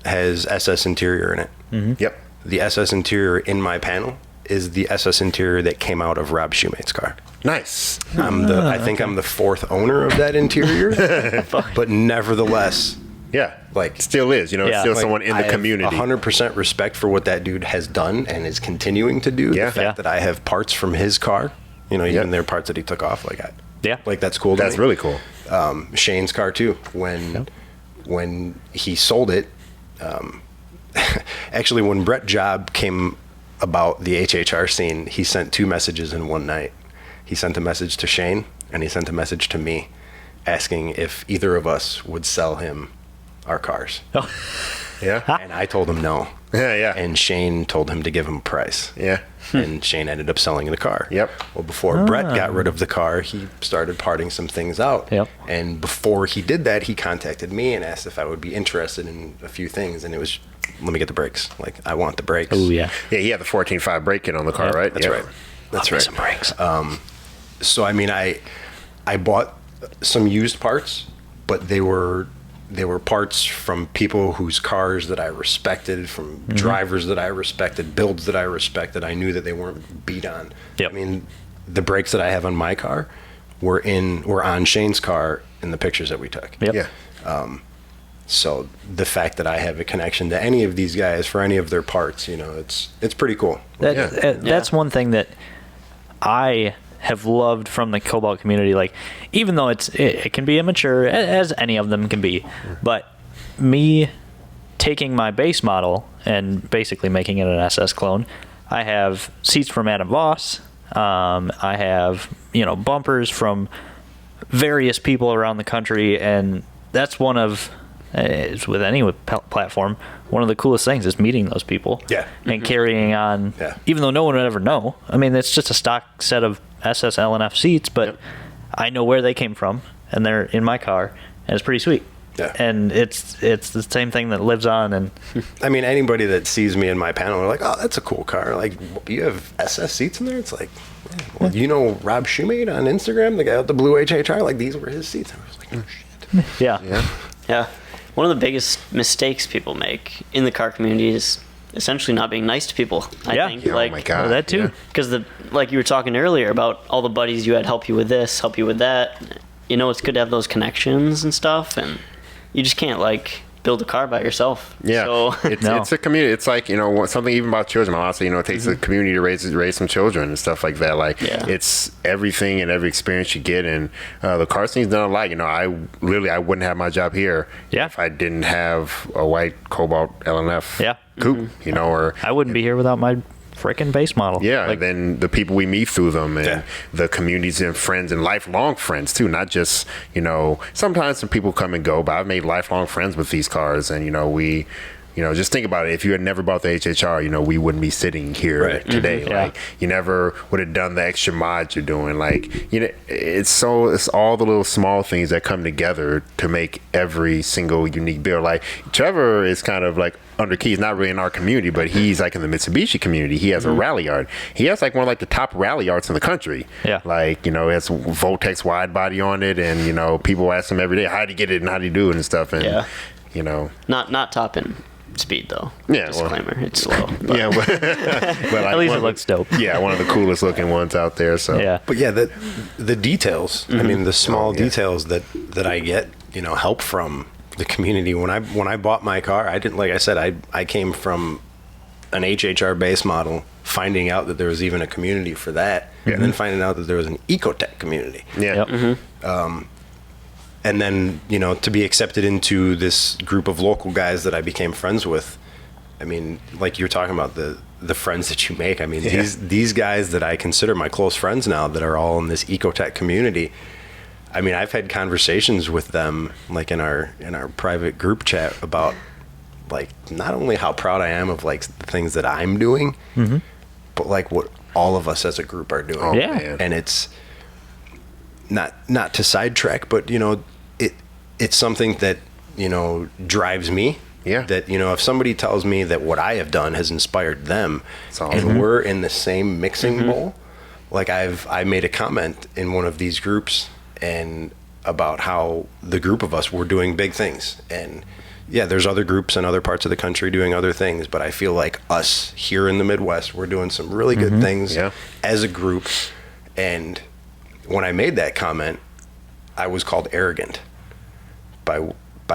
has SS interior in it. Mm-hmm. Yep. The SS interior in my panel is the SS interior that came out of Rob Shoemate's car. Nice. I think I'm the 4th owner of that interior, but nevertheless, Yeah. like still is. You know, it's still like, someone in the community. I have 100% respect for what that dude has done and is continuing to do. Yeah. The fact that I have parts from his car, you know, even their parts that he took off, like that's cool. That's really cool. Shane's car too. When he sold it, actually, when Brett Job came about the HHR scene, he sent 2 messages in one night. He sent a message to Shane, and he sent a message to me, asking if either of us would sell him our cars. Oh. Yeah. And I told him no. Yeah. And Shane told him to give him a price. Yeah. And Shane ended up selling the car. Yep. Well, before Brett got rid of the car, he started parting some things out. Yep. And before he did that, he contacted me and asked if I would be interested in a few things. And it was, let me get the brakes. Like, I want the brakes. Oh yeah. Yeah, he had the 14.5 brake kit on the car, right? That's right. That's right. Some brakes. So, I mean, I bought some used parts, but they were parts from people whose cars that I respected, from drivers that I respected, builds that I respected. I knew that they weren't beat on. Yep. I mean, the brakes that I have on my car were on Shane's car in the pictures that we took. Yep. Yeah. So the fact that I have a connection to any of these guys for any of their parts, it's pretty cool. That's one thing that I have loved from the Cobalt community. Like, even though it can be immature, as any of them can be, but me taking my base model and basically making it an SS clone, I have seats from Adam Voss. I have, bumpers from various people around the country, and that's one of, with any platform, one of the coolest things is meeting those people. Yeah. And carrying on, even though no one would ever know. I mean, it's just a stock set of SS LNF seats, but I know where they came from, and they're in my car, and it's pretty sweet. Yeah. And it's the same thing that lives on. And I mean, anybody that sees me in my panel are like, "Oh, that's a cool car. Like, you have SS seats in there?" It's like, well, Rob Shoemate on Instagram, the guy with the blue HHR, like, these were his seats. I was like, oh shit. Yeah. One of the biggest mistakes people make in the car community is essentially not being nice to people. I think. Oh my God. that too. Because like you were talking earlier about all the buddies you had help you with this, help you with that. It's good to have those connections and stuff, and you just can't build a car by yourself. Yeah, so, it's a community. It's like, something even about children. Honestly, it takes a community to raise some children and stuff like that. It's everything and every experience you get. And the car scene's done alike. I wouldn't have my job here if I didn't have a white Cobalt LNF coupe. Or I wouldn't be here without my freaking base model. Yeah, then the people we meet through them, and the communities and friends and lifelong friends too. Not just, sometimes some people come and go, but I've made lifelong friends with these cars, and we, just think about it. If you had never bought the HHR, we wouldn't be sitting here today. You never would have done the extra mods you're doing. It's all the little small things that come together to make every single unique build. Like, Trevor is kind of like under keys, not really in our community, but he's like in the Mitsubishi community. He has a rally yard. He has one of the top rally yards in the country. Yeah. It has Voltex wide body on it, and people ask him every day, how do you get it and how do you do it and stuff, and not top in speed though. Yeah, disclaimer, it's slow. But. Yeah, but at least it looks dope. Yeah, one of the coolest looking ones out there. So but the details. I mean, the small details that I get help from the community. When I bought my car, I didn't, like I said, I came from an HHR base model, finding out that there was even a community for that, and then finding out that there was an Ecotech community. Yeah. Yep. And then, to be accepted into this group of local guys that I became friends with. I mean, like you're talking about the friends that you make. I mean, these guys that I consider my close friends now that are all in this Ecotech community. I mean, I've had conversations with them, in our private group chat about, not only how proud I am of, the things that I'm doing, but, what all of us as a group are doing. Oh, man. And it's not to sidetrack, but, it's something that, drives me. Yeah. That, if somebody tells me that what I have done has inspired them, and we're in the same mixing bowl, I made a comment in one of these groups and about how the group of us were doing big things. And there's other groups in other parts of the country doing other things, but I feel like us here in the Midwest, we're doing some really good things as a group. And when I made that comment, I was called arrogant by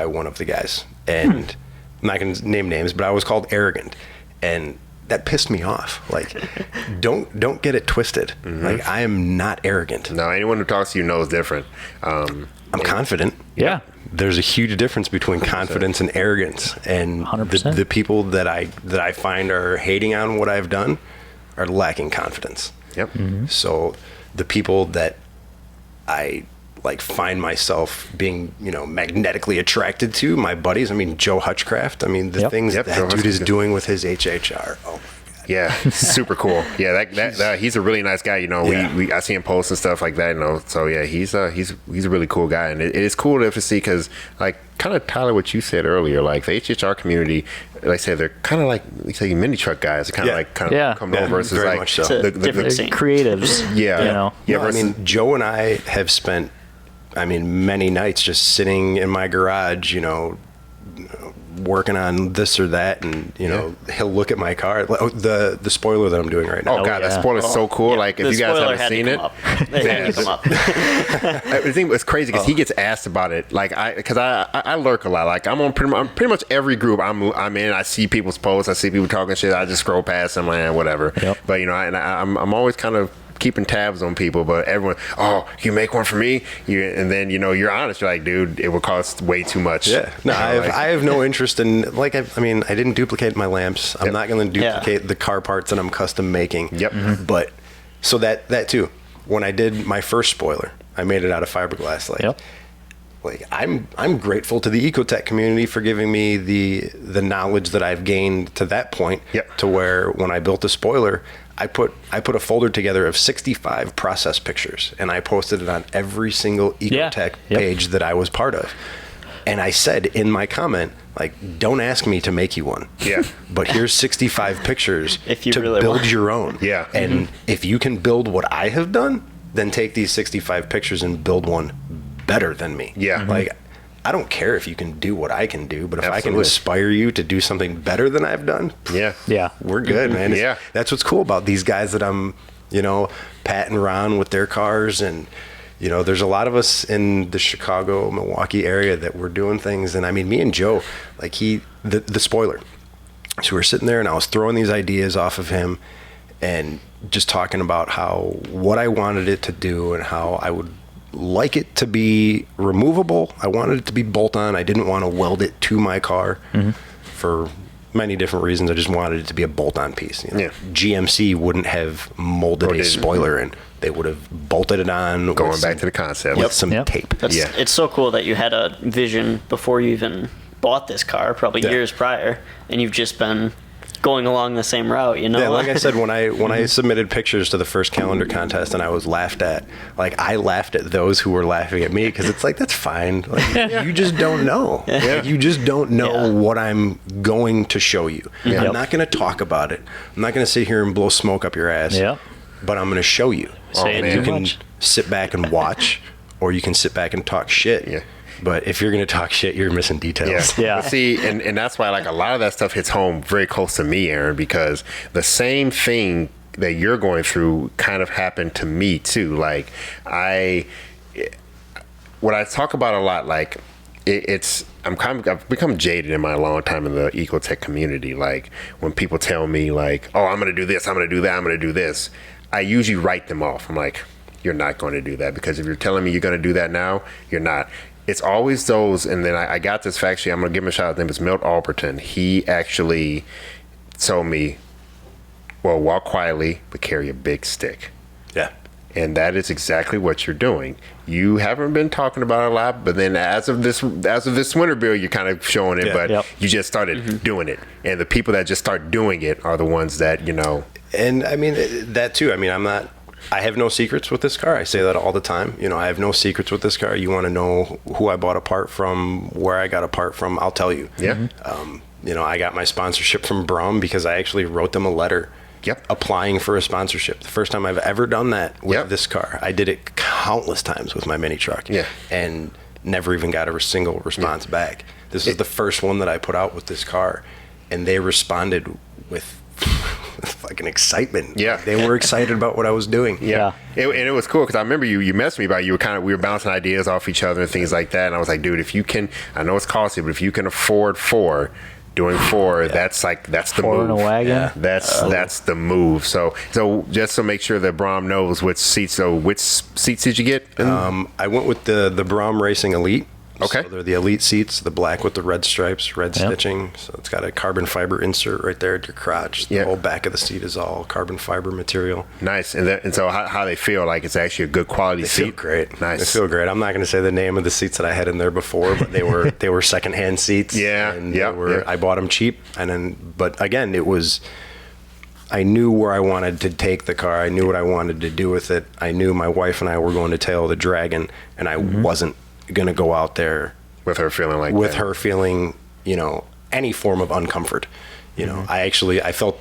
one of the guys. And I'm not going to name names, but I was called arrogant. And that pissed me off. Don't get it twisted. I am not arrogant. No, anyone who talks to you knows different. I'm confident. Yeah. There's a huge difference between 100%. Confidence and arrogance. And 100%. The people that I find are hating on what I've done are lacking confidence. Yep. So the people that I find myself being, magnetically attracted to, my buddies. I mean, Joe Hutchcraft. I mean, the things that dude is doing with his HHR. Oh my God. Yeah, super cool. Yeah, that he's a really nice guy. I see him post and stuff like that. So yeah, he's a really cool guy, and it is cool to see because kind of Tyler, what you said earlier, the HHR community, like I said, they're kind of like mini truck guys. They're kind of come over versus very much so. The different scene. Creatives. Yeah. I mean, Joe and I have spent I mean, many nights just sitting in my garage, working on this or that, and he'll look at my car. The spoiler that I'm doing right now. Oh god, that spoiler is so cool. Like if you guys haven't seen it, I think it's crazy because he gets asked about it. Like because I lurk a lot. Like I'm on pretty much every group I'm in. I see people's posts. I see people talking shit. I just scroll past them and whatever. Yep. But I'm always kind of keeping tabs on people, but everyone, you make one for me, and then you're honest, you're like, dude, it would cost way too much. Yeah, no, I have no interest in, like, I didn't duplicate my lamps. I'm not going to duplicate the car parts that I'm custom making. Yep. Mm-hmm. But so that too, when I did my first spoiler, I made it out of fiberglass. Like I'm grateful to the Ecotech community for giving me the knowledge that I've gained to that point. Yep. To where when I built the spoiler, I put a folder together of 65 process pictures, and I posted it on every single Ecotech page that I was part of. And I said in my comment, like, don't ask me to make you one. Yeah. But here's 65 pictures if you to really build want. your own. Yeah. And if you can build what I have done, then take these 65 pictures and build one better than me. Yeah. Like, I don't care if you can do what I can do, but if I can inspire you to do something better than I've done, we're good, man. That's what's cool about these guys that I'm, patting around with their cars. And, there's a lot of us in the Chicago, Milwaukee area that we're doing things. And I mean, me and Joe, like the spoiler. So we're sitting there and I was throwing these ideas off of him and just talking about what I wanted it to do and how I would like it to be removable. I wanted it to be bolt-on. I didn't want to weld it to my car for many different reasons. I just wanted it to be a bolt-on piece. GMC wouldn't have molded a spoiler in. They would have bolted it on. Going back to the concept. With some tape. It's so cool that you had a vision before you even bought this car, probably years prior, and you've just been going along the same route, Yeah, like I said, when I submitted pictures to the first calendar contest and I was laughed at, like I laughed at those who were laughing at me because it's like, that's fine. Like, you just don't know. Like, you just don't know what I'm going to show you. I'm not going to talk about it. I'm not going to sit here and blow smoke up your ass. But I'm going to show you. You can sit back and watch, or you can sit back and talk shit. Yeah. But if you're going to talk shit, you're missing details. But see, and that's why like a lot of that stuff hits home very close to me, Aaron, because the same thing that you're going through kind of happened to me too. Like what I talk about a lot, like I've become jaded in my long time in the Ecotech community. Like when people tell me like, oh, I'm going to do this, I'm going to do that, I'm going to do this, I usually write them off. I'm like, you're not going to do that, because if you're telling me you're going to do that now, you're not. It's always those, and then I got this factory. I'm going to give him a shout out. His name is Milt Alberton. He actually told me, well, walk quietly, but carry a big stick. Yeah. And that is exactly what you're doing. You haven't been talking about it a lot, but then as of this winter build, you're kind of showing it, but you just started doing it. And the people that just start doing it are the ones that, And I mean, that too. I mean, I have no secrets with this car. I say that all the time. I have no secrets with this car. You want to know who I bought a part from, where I got a part from, I'll tell you. Yeah. I got my sponsorship from Brum because I actually wrote them a letter applying for a sponsorship. The first time I've ever done that with this car. I did it countless times with my mini truck. Yeah. And never even got a single response back. This is the first one that I put out with this car, and they responded with fucking excitement. Yeah. They were excited about what I was doing. Yeah. And it was cool because I remember you messaged me about it. We were bouncing ideas off each other and things like that. And I was like, dude, if you can, I know it's costly, but if you can afford doing four, that's the four move. In a wagon. Yeah. That's the move. So just to make sure that Brom knows which seats did you get? I went with the Brom Racing Elite. Okay. So they're the Elite seats, the black with the red stripes, red stitching. So it's got a carbon fiber insert right there at your crotch. The whole back of the seat is all carbon fiber material. Nice. And so how they feel, like it's actually a good quality seat? They feel great. Nice. They feel great. I'm not going to say the name of the seats that I had in there before, but they were secondhand seats. Yeah. And I bought them cheap. But again, I knew where I wanted to take the car. I knew what I wanted to do with it. I knew my wife and I were going to tail the Dragon, and I wasn't going to go out there with her feeling any form of uncomfort. I felt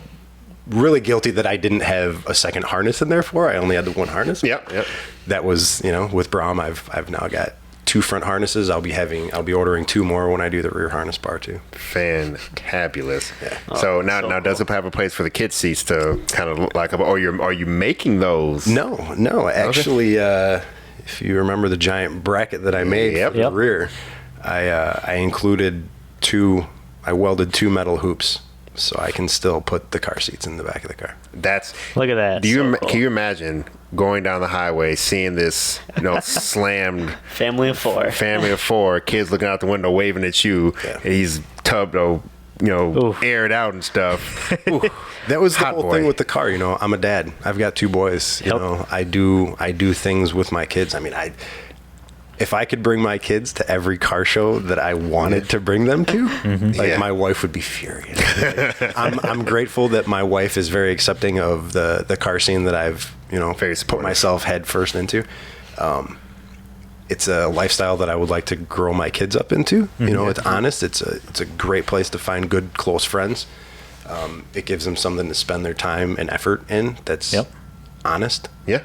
really guilty that I didn't have a second harness in there for her. I only had the one harness. Yep. That was, with Brom, I've now got 2 front harnesses. I'll be ordering 2 more when I do the rear harness bar too. Fantabulous. Yeah. So now does it have a place for the kid seats to kind of like? Are you making those? No. Actually, if you remember the giant bracket that I made for the rear, I included 2. I welded 2 metal hoops, so I can still put the car seats in the back of the car. Look at that. Can you imagine going down the highway, seeing this, slammed family of 4, kids looking out the window, waving at you, and he's tubbed, aired out and stuff. That was the whole thing with the car. I'm a dad. I've got 2 boys. I do things with my kids. I mean, if I could bring my kids to every car show that I wanted to bring them to, my wife would be furious. I'm grateful that my wife is very accepting of the car scene that I've, put myself head first into. It's a lifestyle that I would like to grow my kids up into. It's honest. It's a great place to find good, close friends. It gives them something to spend their time and effort in that's honest. Yeah.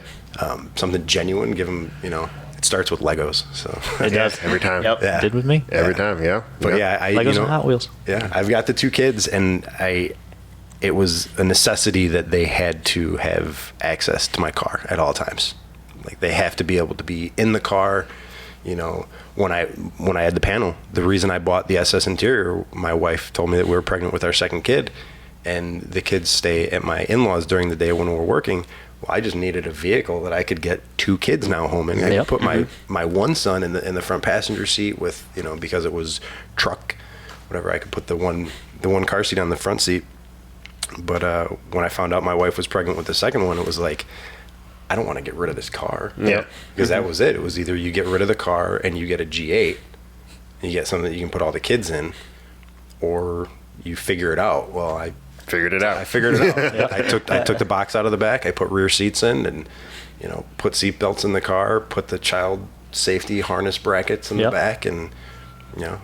Something genuine. Give them, it starts with Legos, so it does every time. Yep. Yeah. Did with me every time. Yeah, but Legos and Hot Wheels. Yeah, I've got the 2 kids, and it was a necessity that they had to have access to my car at all times. Like they have to be able to be in the car. When I had the panel, the reason I bought the SS interior, my wife told me that we were pregnant with our 2nd kid, and the kids stay at my in-laws during the day when we're working. Well, I just needed a vehicle that I could get 2 kids now home in. I could put my one son in the front passenger seat with, because it was truck, whatever. I could put the one car seat on the front seat. But when I found out my wife was pregnant with the 2nd one, it was like, I don't want to get rid of this car. Yeah. Because that was it. It was either you get rid of the car and you get a G8 and you get something that you can put all the kids in, or you figure it out. Well, I figured it out. I took the box out of the back. I put rear seats in, and put seat belts in the car. Put the child safety harness brackets in the back, and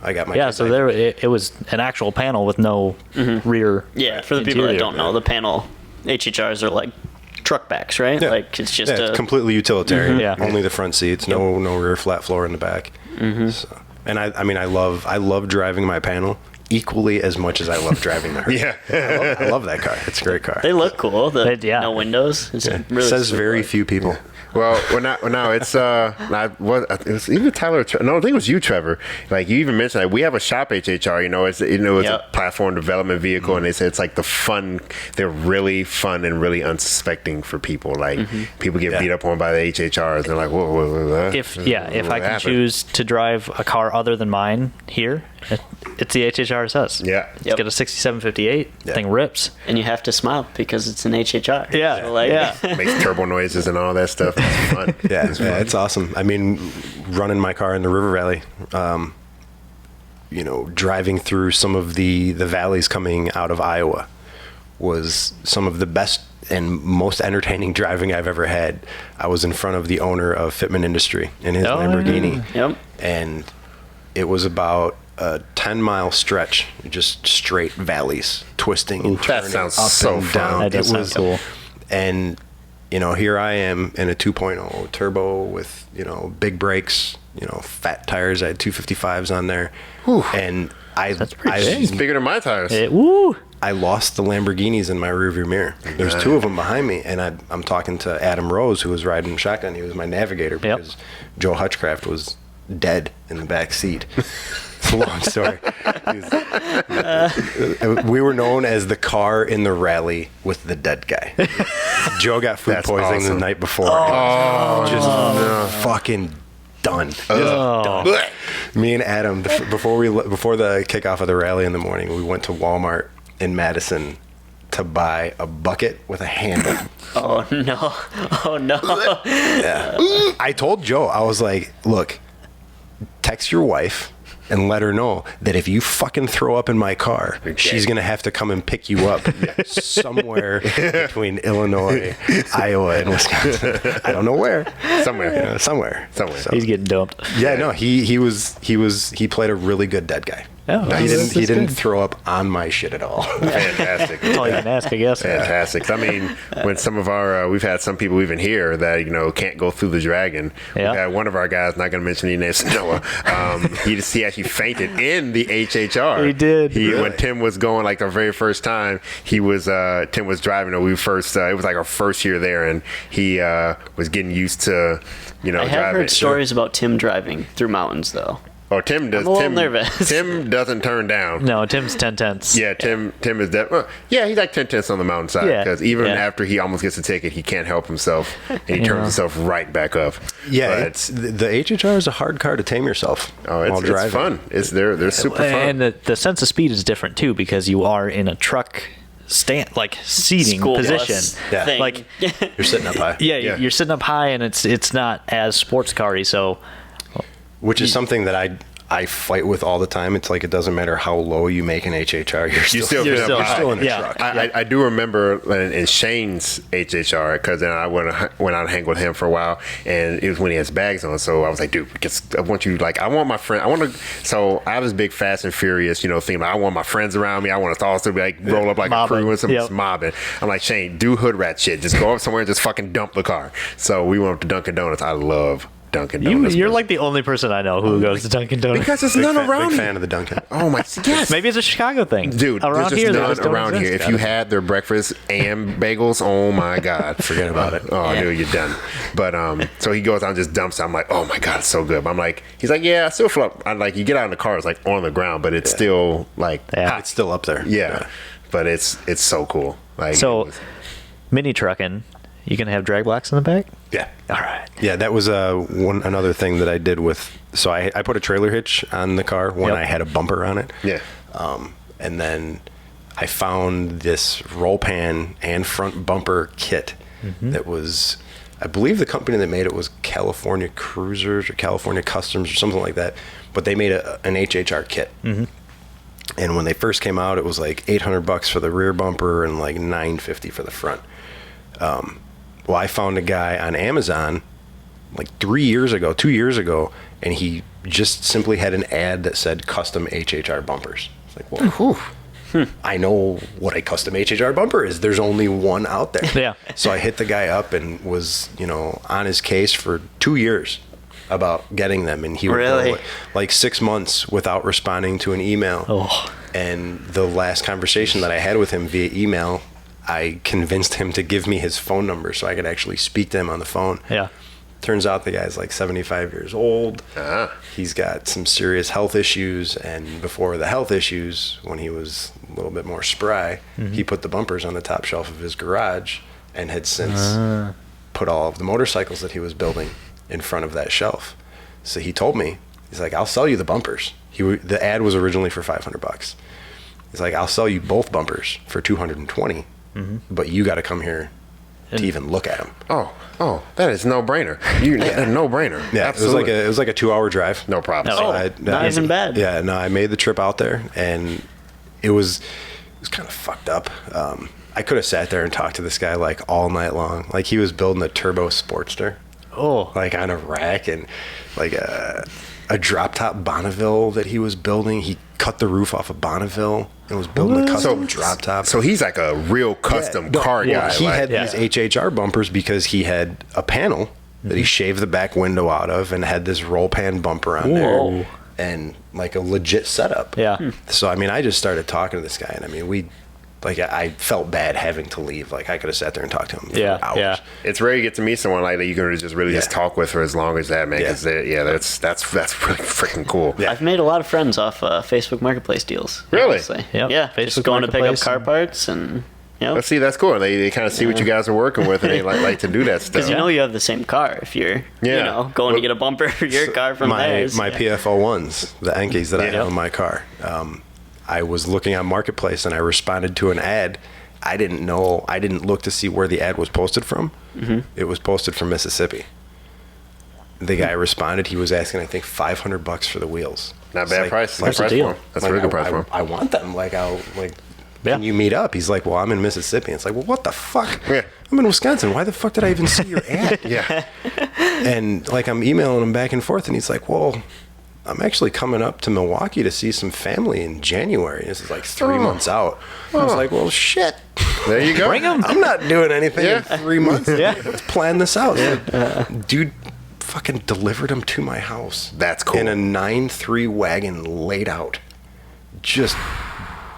I got my. Yeah, so there it was an actual panel with no rear. Yeah, for the people that don't know, the panel HHRs are like truck backs, right? Yeah. Like it's just it's completely utilitarian. Yeah. Only the front seats, no rear flat floor in the back. So, and I love driving my panel equally as much as I love driving the Hertz. I love that car. It's a great car. They look cool. No windows. It's really says very few people. Well, now it's it was even Tyler. No, I think it was you, Trevor. Like you even mentioned that we have a shop HHR. It's a platform development vehicle, and they say it's like the fun. They're really fun and really unsuspecting for people. Like people get beat up on by the HHRs, and they're like, whoa. If I can choose to drive a car other than mine here, it's the HHR SS. Yeah. Let's get a 6758. Thing rips. And you have to smile because it's an HHR. Yeah. So makes turbo noises and all that stuff. It's fun. It's awesome. I mean, running my car in the River Valley, driving through some of the valleys coming out of Iowa was some of the best and most entertaining driving I've ever had. I was in front of the owner of Fitman Industry in his Lamborghini. Yep. And it was about a 10-mile stretch, just straight valleys, twisting and turning. That sounds up so and fun. down. That does sound cool. And here I am in a 2.0 turbo with big brakes, fat tires. I had 255s on there. Whew. And That's pretty big. It's bigger than my tires. I lost the Lamborghinis in my rearview mirror. There's 2 of them behind me, and I'm talking to Adam Rose, who was riding shotgun. He was my navigator because Joe Hutchcraft was dead in the back seat. It's a long story. We were known as the car in the rally with the dead guy. Joe got food poisoning the night before. Fucking done. Done. Me and Adam, before the kickoff of the rally in the morning, we went to Walmart in Madison to buy a bucket with a handle. Oh no. Yeah. I told Joe, I was like, look, text your wife and let her know that if you fucking throw up in my car, she's going to have to come and pick you up somewhere between Illinois, Iowa, and Wisconsin. I don't know where. Somewhere. So he's getting dumped. Yeah, no, he played a really good dead guy. Yeah, no, he didn't throw up on my shit at all. Fantastic. That's all you can ask, I guess. Fantastic. I mean, when some of our, we've had some people even here that, can't go through the dragon. Yeah. We had one of our guys, not going to mention any names, Noah, he actually fainted in the HHR. He did. When Tim was going, like the very first time, Tim was driving, it was like our first year there, and he was getting used to, I have driving. heard stories about Tim driving through mountains, though. Oh, Tim does. I'm a little nervous. Tim doesn't turn down. No, Tim's 10 tenths. Yeah, Tim is he's like 10 tenths on the mountainside because even after he almost gets a ticket, he can't help himself and he turns himself right back up. Yeah, it's the HHR is a hard car to tame yourself. Oh, it's fun. They're super fun. And the sense of speed is different too because you are in a truck seating School position. thing. Like You're sitting up high. Yeah, you're sitting up high, and it's not as sports car-y. So, which is something that I fight with all the time. It's like it doesn't matter how low you make an HHR, you're still in a truck. I do remember in Shane's HHR because then I went out and hang with him for a while, and it was when he has bags on. So I was like, dude, I want my friend. So I have this big Fast and Furious, thing. I want my friends around me. I want us all to be roll up like mobbing. A crew and some mobbing. I'm like, Shane, do hood rat shit. Just go up somewhere and just fucking dump the car. So we went up to Dunkin' Donuts. I love Dunkin' Donuts. You're like the only person I know who goes to Dunkin' Donuts. Because there's none around Big here. fan of the Dunkin'. Oh my, yes. Maybe it's a Chicago thing. Dude, around there's here, just none around here. If you had their breakfast and bagels, oh my God. Forget about it. Oh, dude, you're done. But, so he goes out and just dumps it. I'm like, oh my God, it's so good. But I'm like, he's like, yeah, I still feel up. I'm like, you get out in the car, it's like on the ground, but it's still like, it's still up there. Yeah. But it's so cool. Like, mini trucking, you can have drag blocks in the back? Yeah. All right. Yeah, that was another thing that I did with. So I put a trailer hitch on the car when I had a bumper on it. Yeah. And then I found this roll pan and front bumper kit that was, I believe the company that made it was California Cruisers or California Customs or something like that. But they made an HHR kit. Mm-hmm. And when they first came out, it was like $800 for the rear bumper and like $950 for the front. Well, I found a guy on Amazon like 2 years ago, and he just simply had an ad that said custom HHR bumpers. It's like, well, I know what a custom HHR bumper is. There's only one out there. Yeah. So I hit the guy up and was, on his case for 2 years about getting them. And he would go like 6 months without responding to an email. Oh. And the last conversation that I had with him via email, I convinced him to give me his phone number so I could actually speak to him on the phone. Yeah. Turns out the guy's like 75 years old. He's got some serious health issues. And before the health issues, when he was a little bit more spry, he put the bumpers on the top shelf of his garage and had since put all of the motorcycles that he was building in front of that shelf. So he told me, he's like, I'll sell you the bumpers. The ad was originally for $500. He's like, I'll sell you both bumpers for $220. But you got to come here to even look at them. Oh, that is no brainer. No brainer. Yeah, absolutely. It was like a 2 hour drive. No problem. Not even bad. Yeah, no, I made the trip out there, and it was kind of fucked up. I could have sat there and talked to this guy like all night long. Like he was building a turbo Sportster. Oh, like on a rack, and like a drop top Bonneville that he was building. He cut the roof off of Bonneville and was building a custom drop top. So he's like a real custom car guy. He had these HHR bumpers because he had a panel that he shaved the back window out of and had this roll pan bumper on there and like a legit setup. Yeah. So I mean, I just started talking to this guy, and I mean, I felt bad having to leave. Like I could have sat there and talked to him for hours. Yeah. It's rare you get to meet someone like that you can just really just talk with for as long as that, man. Because that's really freaking cool. Yeah. I've made a lot of friends off Facebook Marketplace deals. Really? Honestly. Yep. Yeah. Facebook just going to pick up Marketplace car parts and. Let's see, that's cool. They kind of see what you guys are working with, and they like to do that stuff. Because you have the same car if you're going to get a bumper for your car from theirs. My PFO1s, the Enkes that I have in my car. I was looking on Marketplace and I responded to an ad. I didn't look to see where the ad was posted from. It was posted from Mississippi. The guy responded. He was asking, I think, $500 for the wheels. Not bad price. That's a deal. That's a really good price for him. I want them. Can you meet up? He's like, well, I'm in Mississippi. It's like, well, what the fuck? Yeah. I'm in Wisconsin. Why the fuck did I even see your ad? Yeah. And like I'm emailing him back and forth, and he's like, well, I'm actually coming up to Milwaukee to see some family in January. This is like 3 months out. I was like, well, shit. There you go. Bring them. I'm not doing anything in 3 months. Let's plan this out. Dude fucking delivered them to my house. That's cool. In a 9.3 wagon laid out. Just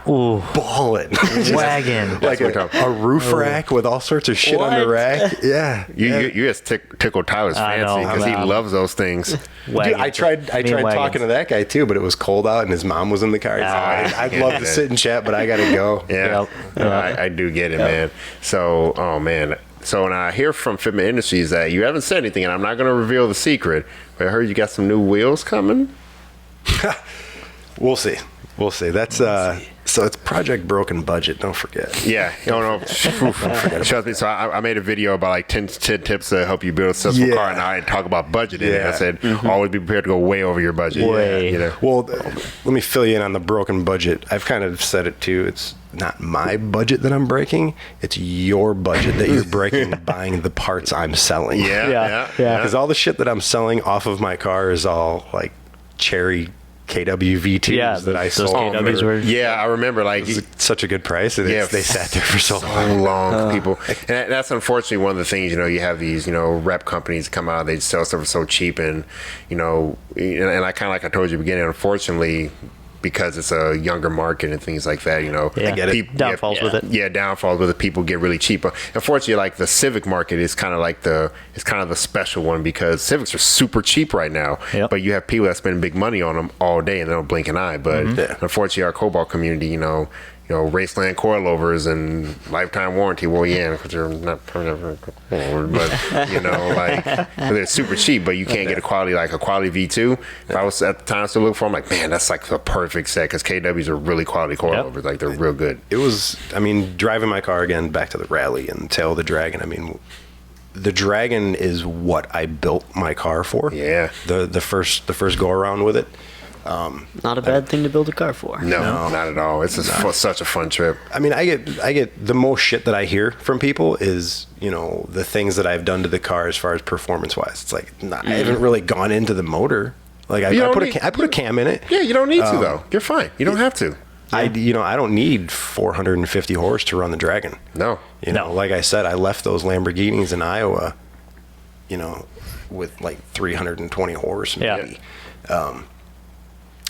balling. Wagon. Like a roof rack with all sorts of shit on the rack. Yeah. You just tickled Tyler's fancy because he loves those things. Dude, I tried talking to that guy too, but it was cold out and his mom was in the car. I'd love to sit and chat, but I gotta go. Yeah, I do get it, man. So, oh man. So when I hear from Fitment Industries that you haven't said anything, and I'm not going to reveal the secret, but I heard you got some new wheels coming. We'll see. That's so it's Project Broken Budget. Don't forget. Yeah. No. Trust me. So I made a video about like 10 tips to help you build a successful car, and I talk about budget in it. I said always be prepared to go way over your budget. Way. You know? Well, let me fill you in on the broken budget. I've kind of said it too. It's not my budget that I'm breaking. It's your budget that you're breaking buying the parts I'm selling. Yeah. Because all the shit that I'm selling off of my car is all like cherry KW V2s that I sold. KWs were, I remember like such a good price, and they sat there for so long. People, and that's unfortunately one of the things. You have these rep companies come out, they sell stuff for so cheap, and and I kind of like I told you at the beginning, unfortunately, because it's a younger market and things like that, I get it. Downfalls with it. Yeah, downfalls with it. People get really cheap. Unfortunately, like the Civic market is kind of like the special one because Civics are super cheap right now. Yep. But you have people that spend big money on them all day and they don't blink an eye. But unfortunately, our Cobalt community, Raceland coilovers and lifetime warranty. Well, because they're not permanent, but they're super cheap. But you can't get a quality V2. If I was at the time still looking for, I'm like, man, that's like the perfect set because KWs are really quality coilovers. Like they're real good. It was. I mean, driving my car again back to the rally and Tail of the Dragon. I mean, the Dragon is what I built my car for. Yeah. The first go around with it. Not a bad thing to build a car for. No, not at all. It's such a fun trip. I mean, I get the most shit that I hear from people is the things that I've done to the car as far as performance wise. It's like I haven't really gone into the motor. Like I put a cam in it. Yeah, you don't need to though. You're fine. You don't have to. I don't need 450 horse to run the Dragon. No. Like I said, I left those Lamborghinis in Iowa, with like 320 horse maybe.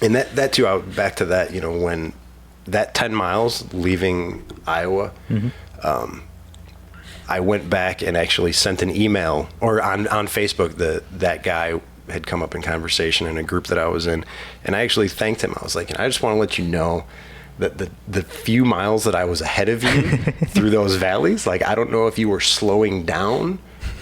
And that too, back to that, when that 10 miles leaving Iowa, I went back and actually sent an email, or on Facebook, that guy had come up in conversation in a group that I was in, and I actually thanked him. I was like, I just want to let you know that the few miles that I was ahead of you through those valleys, like, I don't know if you were slowing down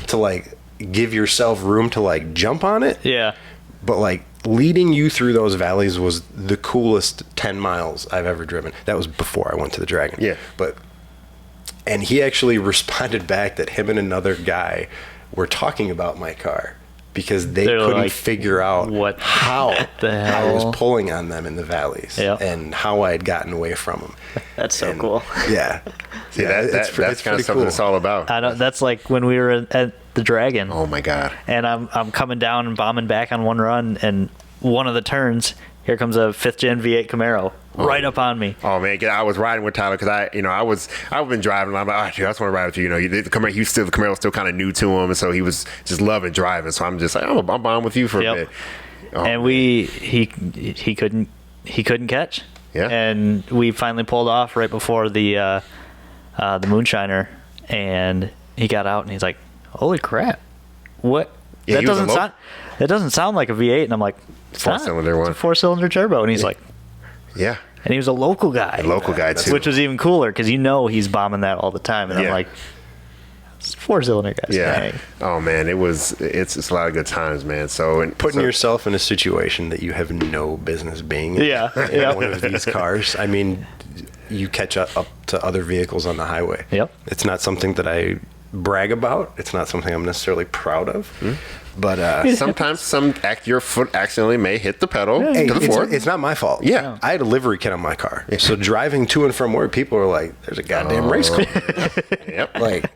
to like give yourself room to like jump on it. Yeah. But like leading you through those valleys was the coolest 10 miles I've ever driven. That was before I went to the Dragon. Yeah. And he actually responded back that him and another guy were talking about my car because they couldn't figure out how I was pulling on them in the valleys and how I had gotten away from them. That's so cool. Yeah. See, that's kind of something cool. It's all about. I know, that's like when we were at the Dragon. Oh my God. And I'm coming down and bombing back on one run, and one of the turns, here comes a 5th gen V8 Camaro right up on me. Oh man, I was riding with Tyler because I've been driving. And I'm like, dude, I just want to ride with you. The Camaro was still kind of new to him, and so he was just loving driving. So I'm just like, I'm bombing with you for a bit. Oh, and he couldn't catch. Yeah. And we finally pulled off right before the Moonshiner, and he got out and he's like, "Holy crap! What? Yeah, that doesn't sound like a V8." And I'm like, "4-cylinder one. It's a 4-cylinder turbo." And he's like, "Yeah." And he was a local guy. A local guy too, which was even cooler because he's bombing that all the time. And I'm like, it's 4-cylinder guys. Yeah. Dang. Oh man, it's a lot of good times, man. So putting yourself in a situation that you have no business being in. Yeah. One of these cars. I mean, you catch up to other vehicles on the highway. Yep. It's not something that I brag about. It's not something I'm necessarily proud of. But sometimes your foot accidentally may hit the pedal to the floor. It's not my fault. Yeah. No. I had a livery kit on my car. Yeah. So driving to and from work, people are like, there's a goddamn race car. Yep. Like,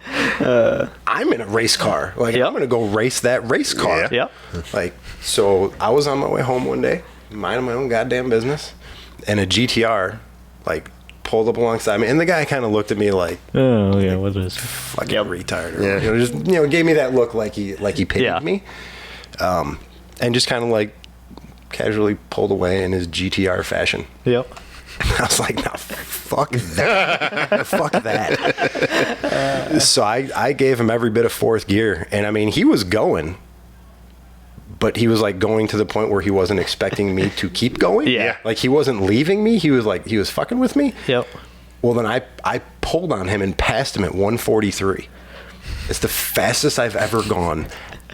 I'm in a race car. Like, I'm going to go race that race car. Yep. Like, so I was on my way home one day, minding my own goddamn business, and a GTR like pulled up alongside me, and the guy kind of looked at me like, oh yeah, what is fucking retard, or, just gave me that look like he pitied me, and just kind of like casually pulled away in his GTR fashion. Yep. I was like, no, fuck that. Fuck that. So I gave him every bit of fourth gear. And I mean, he was going, but he was like going to the point where he wasn't expecting me to keep going. Yeah. Like he wasn't leaving me. He was like, he was fucking with me. Yep. Well, then I pulled on him and passed him at 143. It's the fastest I've ever gone,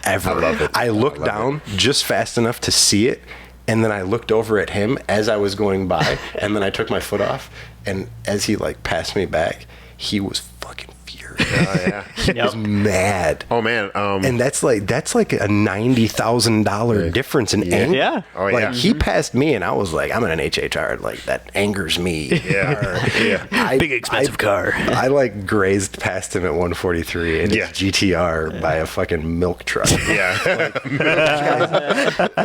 ever. I love it. I looked down just fast enough to see it. And then I looked over at him as I was going by, and then I took my foot off. And as he like passed me back, he was fucking furious. He was mad. Oh man! And that's like a $90,000 difference in anger. Yeah. Oh yeah. Like he passed me, and I was like, I'm in an HHR. Like that angers me. Yeah. Big expensive car. I like grazed past him at 143 in his GTR by a fucking milk truck. Yeah.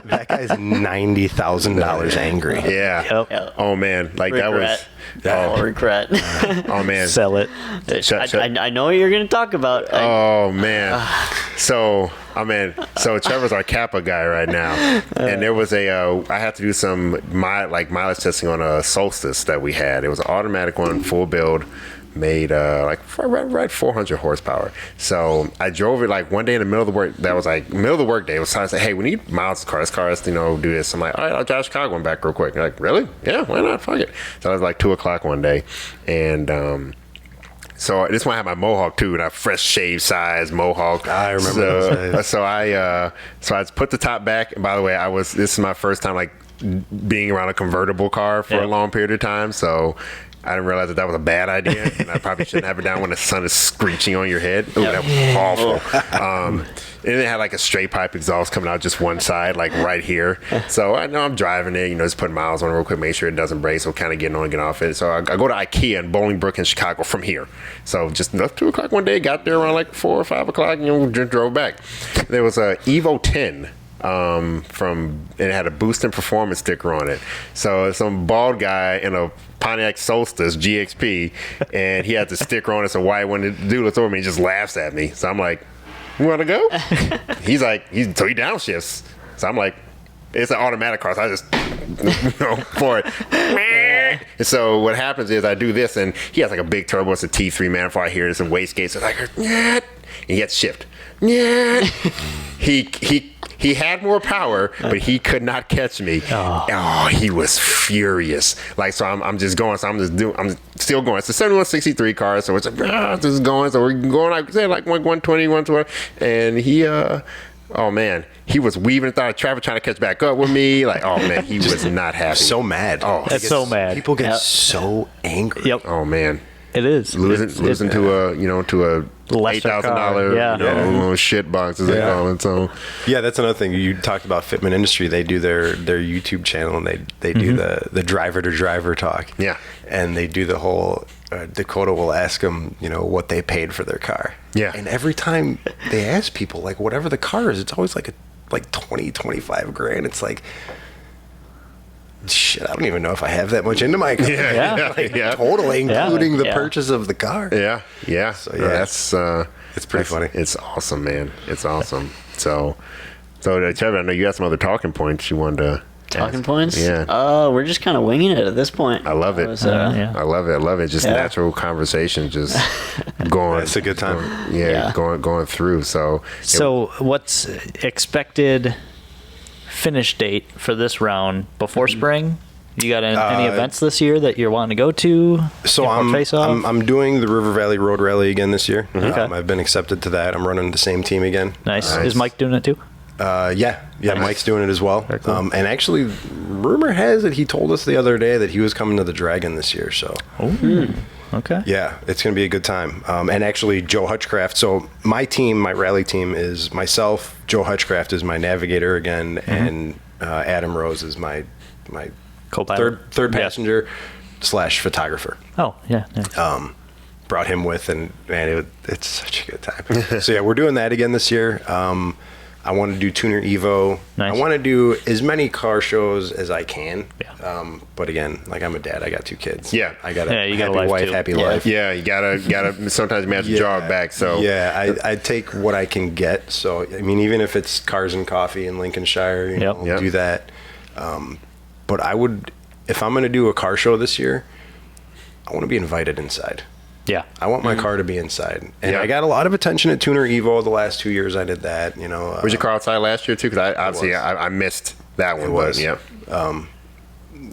That guy's $90,000 angry. Yeah. Yep. Oh man, like Regret. Regret. oh man. Sell it. I know what you're going to talk about. Oh man. So Trevor's our Kappa guy right now, and there was I had to do some mileage testing on a Solstice that we had. It was an automatic one, full build, made right 400 horsepower. So I drove it like one day in the middle of the work. That was like middle of the work day. It was time to say, hey, we need miles to car. This car has to do this. I'm like, all right, I'll drive Chicago one back real quick. And they're like, really? Yeah, why not? Fuck it. So it was like 2:00 one day, and so this one I had my mohawk too, and a fresh shave size mohawk. I remember. So I put the top back. And by the way, this is my first time like being around a convertible car for a long period of time. So I didn't realize that was a bad idea, and I probably shouldn't have it down when the sun is screeching on your head. Ooh, that was awful. And it had like a straight pipe exhaust coming out just one side, like right here. So I know I'm driving it, just putting miles on it real quick, make sure it doesn't break. So kind of getting on and getting off it. So I go to IKEA in Bolingbrook in Chicago from here. So just left 2:00 one day, got there around like 4 or 5 o'clock, and just drove back. There was a Evo 10. It had a Boost and Performance sticker on it. So some bald guy in a Pontiac Solstice GXP, and he had the sticker on it. So white one, the dude looks over me and just laughs at me. So I'm like, you want to go? He's like, he downshifts. So I'm like, it's an automatic car, so I just for it. And so what happens is I do this, and he has like a big turbo. It's a T3 manifold. I hear this and wastegate. So like, and he gets shift. He had more power, but he could not catch me. Oh, he was furious. Like, so I'm just going. So I'm still going. It's a 7163 car, so it's like, just going. So we're going, like, say, like 120, 120. And he, oh man, he was weaving through traffic trying to catch back up with me. Like, oh man, he was not happy. So mad. Oh, that's so mad. People get so angry. Yep. Oh man. It is losing to a $8,000 shit box as they call it. So yeah, that's another thing. You talked about Fitment Industry. They do their YouTube channel, and they do the driver to driver talk. Yeah, and they do the whole Dakota will ask them, what they paid for their car. Yeah, and every time they ask people like whatever the car is, it's always like 20-25 grand. It's like, shit, I don't even know if I have that much into my car. Totally, including the purchase of the car. Yeah. So that's it's pretty funny. It's awesome, man. It's awesome. So Trevor, I know you got some other talking points you wanted to. Talking points? Yeah. We're just kind of winging it at this point. I love it. I love it. Just natural conversation, just going. It's a good time. Going through. So what's expected finish date for this round before spring? You got any events this year that you're wanting to go to? So I'm doing the River Valley Road Rally again this year. Okay. I've been accepted to that. I'm running the same team again. Nice. Is Mike doing it too? Yeah. Nice. Mike's doing it as well. Very cool. And actually, rumor has it he told us the other day that he was coming to the Dragon this year. So. Okay. Yeah, it's going to be a good time. And actually, Joe Hutchcraft. So my rally team is myself. Joe Hutchcraft is my navigator again, and Adam Rose is my co-pilot, third passenger / photographer. Oh yeah. Nice. Brought him with, and man, it's such a good time. So yeah, we're doing that again this year. I want to do Tuner Evo. Nice. I want to do as many car shows as I can. Yeah. But again, like I'm a dad, I got 2 kids. Yeah. I got a you got a happy life wife, too. happy Yeah. life. Yeah, you gotta sometimes you have to draw it back. So I take what I can get. So I mean, even if it's cars and coffee in Lincolnshire, you know, do that. But I would, if I'm going to do a car show this year, I want to be invited inside. Yeah. I want my car to be inside. And I got a lot of attention at Tuner Evo the last 2 years I did that, you know. Was your car outside last year too? Because I missed that one. It was. Yeah.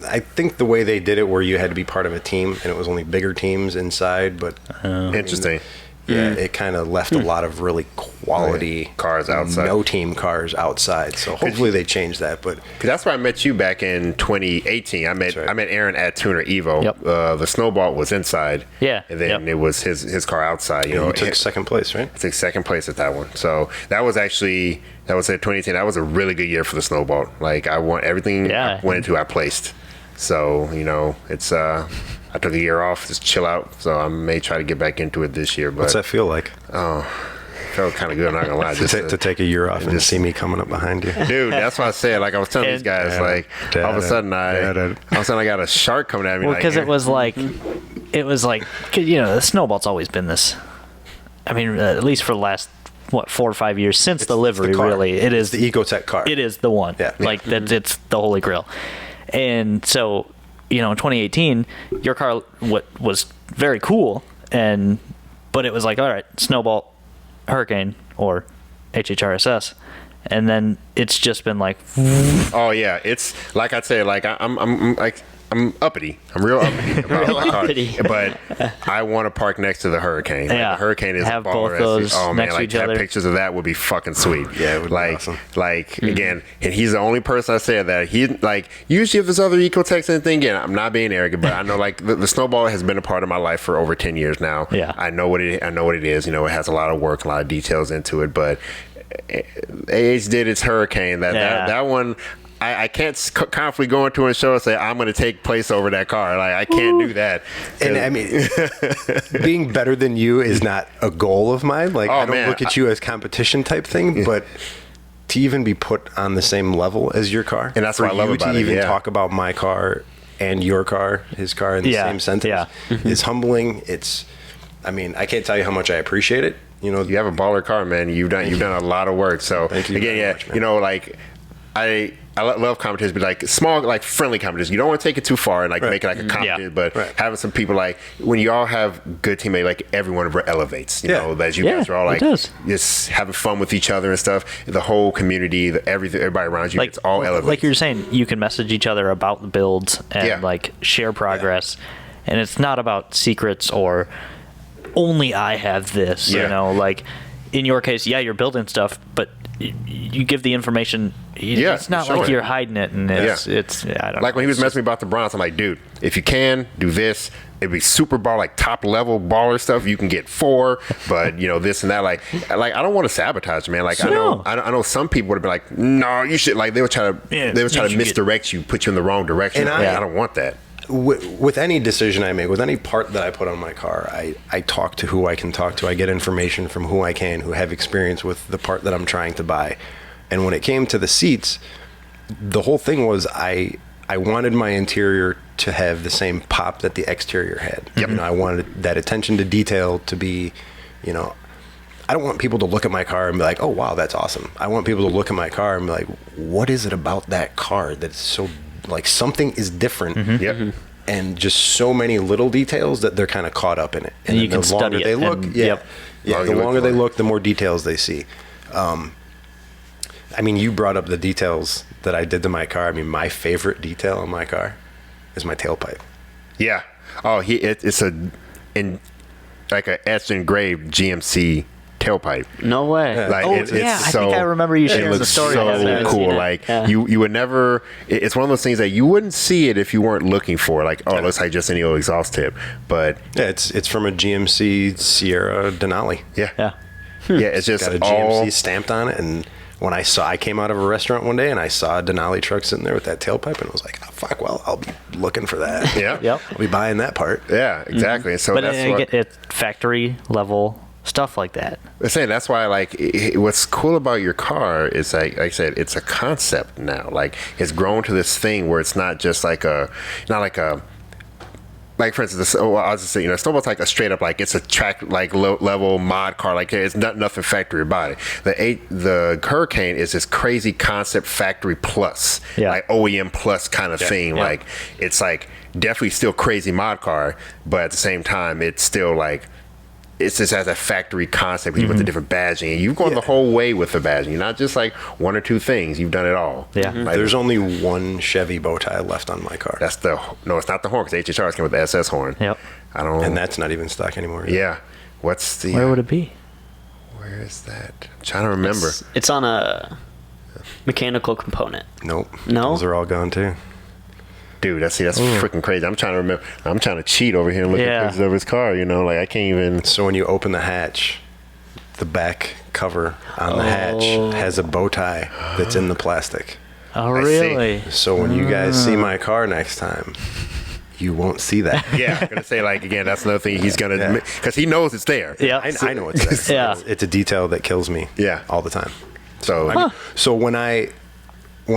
I think the way they did it, where you had to be part of a team, and it was only bigger teams inside, but Interesting. it kind of left a lot of really quality cars outside, no team cars outside. So hopefully they change that. But because that's where I met you back in 2018. I met Aaron at Tuner Evo. Yep. The Snowball was inside. Yeah. And then it was his car outside. You know, you took second place, right? I took second place at that one. So that was at 2018. That was a really good year for the Snowball. Like I won everything I went into. I placed. So you know, it's I took a year off, just chill out. So I may try to get back into it this year. But what's that feel like? Oh, felt kind of good. I'm not gonna lie. to take a year off and see me coming up behind you, dude. That's what I said. Like I was telling these guys, all of a sudden I got a shark coming at me. Well, because it was like, you know, the Snowball's always been this. I mean, at least for the last 4 or 5 years since the livery. Really, it is the Ecotech car. It is the one. Yeah. Like that. It's the holy grail. And so, you know, in 2018, your car was very cool, but it was like, all right, Snowball, Hurricane, or HHRSS, and then it's just been like, oh yeah, it's like I'd say, like I'm uppity. I'm real uppity about my car. But I want to park next to the Hurricane. Like, the Hurricane is have a baller. both those oh man, next to like each to have other. pictures of that would be fucking sweet. Yeah, it would be awesome. Like again, and he's the only person I said that he like. Usually, if there's other Ecotechs and thing, again, I'm not being arrogant, but I know like the Snowball has been a part of my life for over 10 years now. Yeah, I know what it is. You know, it has a lot of work, a lot of details into it, but AH did its Hurricane. That one. I can't confidently go into a show and say I'm going to take place over that car. Like I can't do that. And I mean, being better than you is not a goal of mine. Like I don't look at you as competition type thing, but to even be put on the same level as your car, and that's what I love about it. To even talk about my car and your car, his car in the same sentence, is humbling. It's, I mean, I can't tell you how much I appreciate it. You know, you have a baller car, man. You've done a lot of work. So thank you again, much, you know, like I love competitions, but like small, like friendly competitions. You don't want to take it too far and like make it like a competition, but having some people like when you all have good teammates, like everyone elevates. You know, that you guys are all like just having fun with each other and stuff. The whole community, everybody around you, it's all elevates. Like you're saying, you can message each other about the builds and like share progress, and it's not about secrets or only I have this. You know, like in your case, you're building stuff, but you give the information. It's not like you're hiding it, and it's I don't know. Like when he was messing me about the bronze, I'm like, dude, if you can do this, it'd be super ball, like top level baller stuff. You can get 4, but you know this and that. Like I don't want to sabotage, man. Like I know some people would have been like, no, you should. Like they would try to misdirect you, put you in the wrong direction. And I don't want that. With any decision I make, with any part that I put on my car, I talk to who I can talk to. I get information from who I can, who have experience with the part that I'm trying to buy. And when it came to the seats, the whole thing was I wanted my interior to have the same pop that the exterior had. You know, I wanted that attention to detail to be, you know, I don't want people to look at my car and be like, oh, wow, that's awesome. I want people to look at my car and be like, what is it about that car that's so, like, something is different. And just so many little details that they're kind of caught up in it. And you can study it. The longer they look, the longer they look, the more details they see. I mean, you brought up the details that I did to my car. I mean, my favorite detail on my car is my tailpipe. Yeah. Oh, it's like a etched engraved GMC tailpipe. No way. Like I think I remember you sharing the story. So cool. Like you would never. It's one of those things that you wouldn't see it if you weren't looking for it. Like, oh, it looks like just any old exhaust tip. But it's from a GMC Sierra Denali. Yeah, it's just got a GMC stamped on it. And when I came out of a restaurant one day and I saw a Denali truck sitting there with that tailpipe, and I was like, oh, fuck, well, I'll be looking for that. I'll be buying that part. Yeah, exactly. So but that's it's factory level stuff like that. I'm saying that's why, like, what's cool about your car is, like I said, it's a concept now. Like, it's grown to this thing where it's not just like like, for instance, I was just saying, Snowball's like a straight up, like, it's a track, like, level mod car. Like, it's nothing factory about it. The Hurricane is this crazy concept factory plus, like OEM plus kind of thing. Like, it's like definitely still crazy mod car, but at the same time, it's still like, it's just as a factory concept with the different badging. You've gone the whole way with the badging. You're not just like one or two things. You've done it all. Yeah. Like, there's only one Chevy bow tie left on my car. it's not the horn, because HHRs came with the SS horn. Yep. And that's not even stock anymore. Yeah. What's the... Where would it be? Where is that? I'm trying to remember. It's on a mechanical component. Nope. No? Those are all gone too. Dude, that's freaking crazy. I'm trying to remember. I'm trying to cheat over here and look at pictures of his car. Like, I can't even. So when you open the hatch, the back cover on the hatch has a bow tie that's in the plastic. Oh, really? So when you guys see my car next time, you won't see that. Yeah, I'm gonna say, like, again, that's another thing he's gonna, because he knows it's there. Yeah. I know it's there. Yeah. It's a detail that kills me. Yeah. All the time. So So when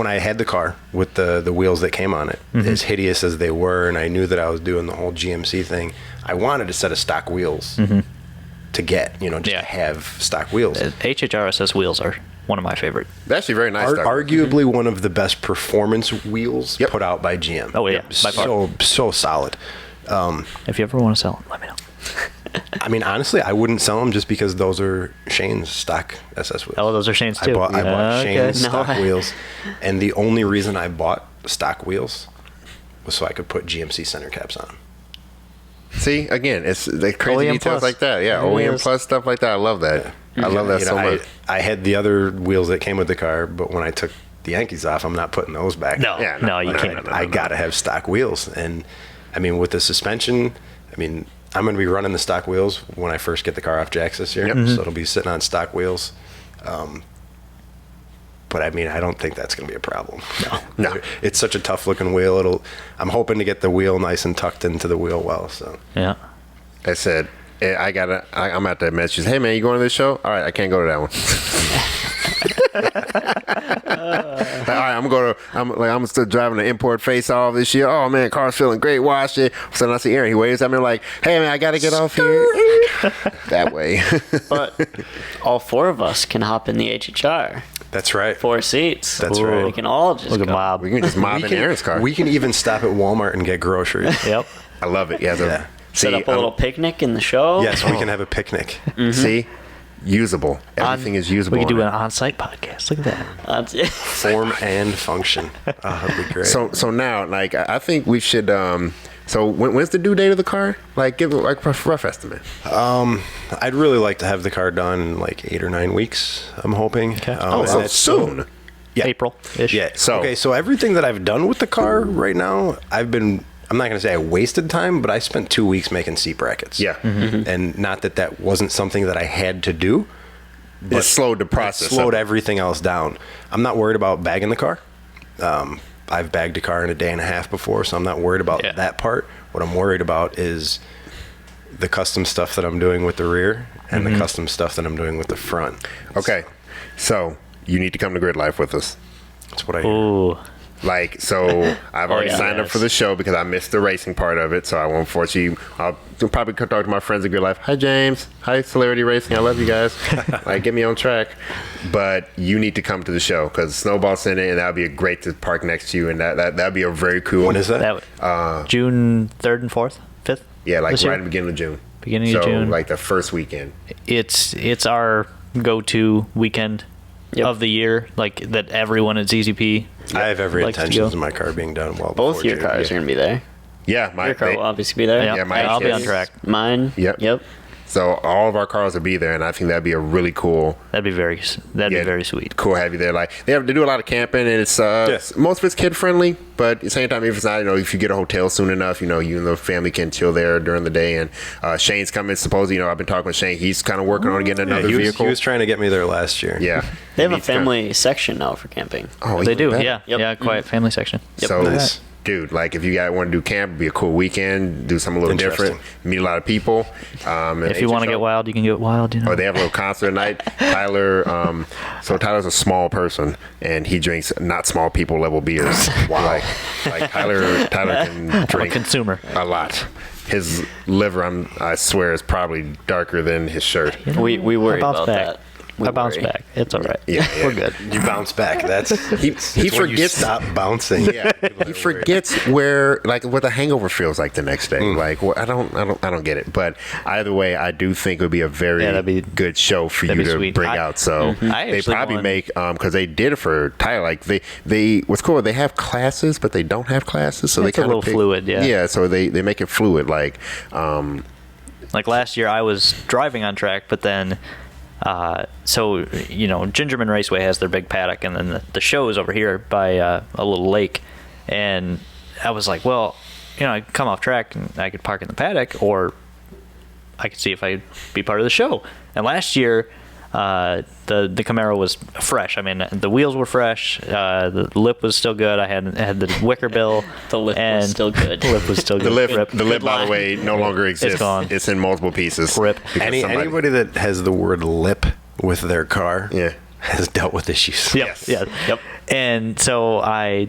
I had the car with the wheels that came on it, as hideous as they were, and I knew that I was doing the whole GMC thing, I wanted a set of stock wheels to get, just to have stock wheels. HHRSS wheels are one of my favorite. They're actually very nice. Arguably one of the best performance wheels put out by GM. Oh, yeah. By far. So solid. If you ever want to sell them, let me know. I mean, honestly, I wouldn't sell them just because those are Shane's stock SS wheels. Oh, those are Shane's too. I bought Shane's No stock way. wheels, and the only reason I bought stock wheels was so I could put GMC center caps on. See, again, it's the crazy OEM details plus. like that. Yeah, OEM plus stuff like that. I love that. I love that so much. I had the other wheels that came with the car, but when I took the Yankees off, I'm not putting those back. No, Yeah, no, you can't. I got to have stock wheels. And, I mean, with the suspension, I'm going to be running the stock wheels when I first get the car off Jack's this year. So it'll be sitting on stock wheels. But I don't think that's going to be a problem. No. It's such a tough looking wheel. I'm hoping to get the wheel nice and tucked into the wheel well. So Yeah. I said, I'm at that message. Hey, man, you going to this show? All right, I can't go to that one. All right, I'm still driving the import face off this year. Oh man, car's feeling great. Wash it. So I see Aaron. He waves at me like, "Hey man, I gotta get off here." That way. But all four of us can hop in the HHR. that's right. 4 seats. That's right. We can all just Look at go. Mob. We can just mob in Aaron's car. We can even stop at Walmart and get groceries. Yep. I love it. Yeah. Set up a little picnic in the show. Yes, we can have a picnic. See, usable. Everything is usable. We could do on an on-site podcast. Look at that. Form and function. Oh, that'd be great. So now, like, I think we should. So when's the due date of the car? Like, give it like a rough estimate. I'd really like to have the car done in like 8 or 9 weeks. I'm hoping. Okay. So that's soon. Yeah. April-ish. Yeah. So- So everything that I've done with the car right now, I'm not going to say I wasted time, but I spent 2 weeks making seat brackets. Yeah. And not that wasn't something that I had to do. It slowed the process. It slowed up. everything else down. I'm not worried about bagging the car. I've bagged a car in a day and a half before, so I'm not worried about that part. What I'm worried about is the custom stuff that I'm doing with the rear and the custom stuff that I'm doing with the front. Okay. So you need to come to Gridlife with us. That's what I hear. Ooh. Like, so I've already signed up yes. for the show because I missed the racing part of it. So I won't unfortunately, I'll probably talk to my friends at Gridlife. Hi, James. Hi, Celerity Racing. I love you guys. Like, get me on track. But you need to come to the show because Snowball's in it, and that would be great to park next to you. And that'd be a very cool. When is that? June 3rd and 4th, 5th. Yeah, like this right year? at the beginning of June. Beginning of June. Like the first weekend. It's our go-to weekend of the year, like that everyone at ZZP. I have every likes to intentions go. of my car being done well Both before your June. cars are going to be there. Yeah, Your car will obviously be there. Yeah, I'll be on track. Mine. Yep. So all of our cars will be there, and I think that'd be a really cool. That'd be very sweet. Cool, have you there. Like they do a lot of camping, and it's most of it's kid friendly. But at the same time, if it's not, if you get a hotel soon enough, you and the family can chill there during the day. And Shane's coming. Supposedly, I've been talking with Shane. He's kind of working on getting another vehicle. He was trying to get me there last year. Yeah, They have a family section now for camping. Oh, They even do, better. yeah. Yep. Yeah, quiet family section. So Nice. dude, like if you guys want to do camp, it'd be a cool weekend, do something a little different, meet a lot of people. If you want to get wild, you can get wild, you know. Or they have a little concert night. Tyler, so Tyler's a small person, and he drinks not small people level beers. Wow. Like Tyler can drink I'm a consumer. a lot. His liver, I swear, is probably darker than his shirt. You know, we worry about that. I bounce back. It's all right. Yeah. We're good. You bounce back. That's he when you forgets. stop bouncing. Yeah, he forgets what the hangover feels like the next day. Like, I don't get it. But either way, I do think it would be a very good show for you to bring out. So they probably make because they did it for Tyler. Like they what's cool. They have classes, but they don't have classes. So it's they a little fluid. Yeah. Yeah. So they make it fluid. Like last year, I was driving on track, but then. So, you know, Gingerman Raceway has their big paddock, and then the show is over here by a little lake. And I was like, well, you know, I could come off track and I could park in the paddock, or I could see if I'd be part of the show. And last year, the Camaro was fresh. I mean, the wheels were fresh. The lip was still good. I had the wicker bill. The lip was still good. The lip was still good. The lip, by the way, no longer exists. It's gone. It's in multiple pieces. Rip. Anybody that has the word lip with their car Yeah. has dealt with issues. Yep. Yes. Yeah. Yep. And so I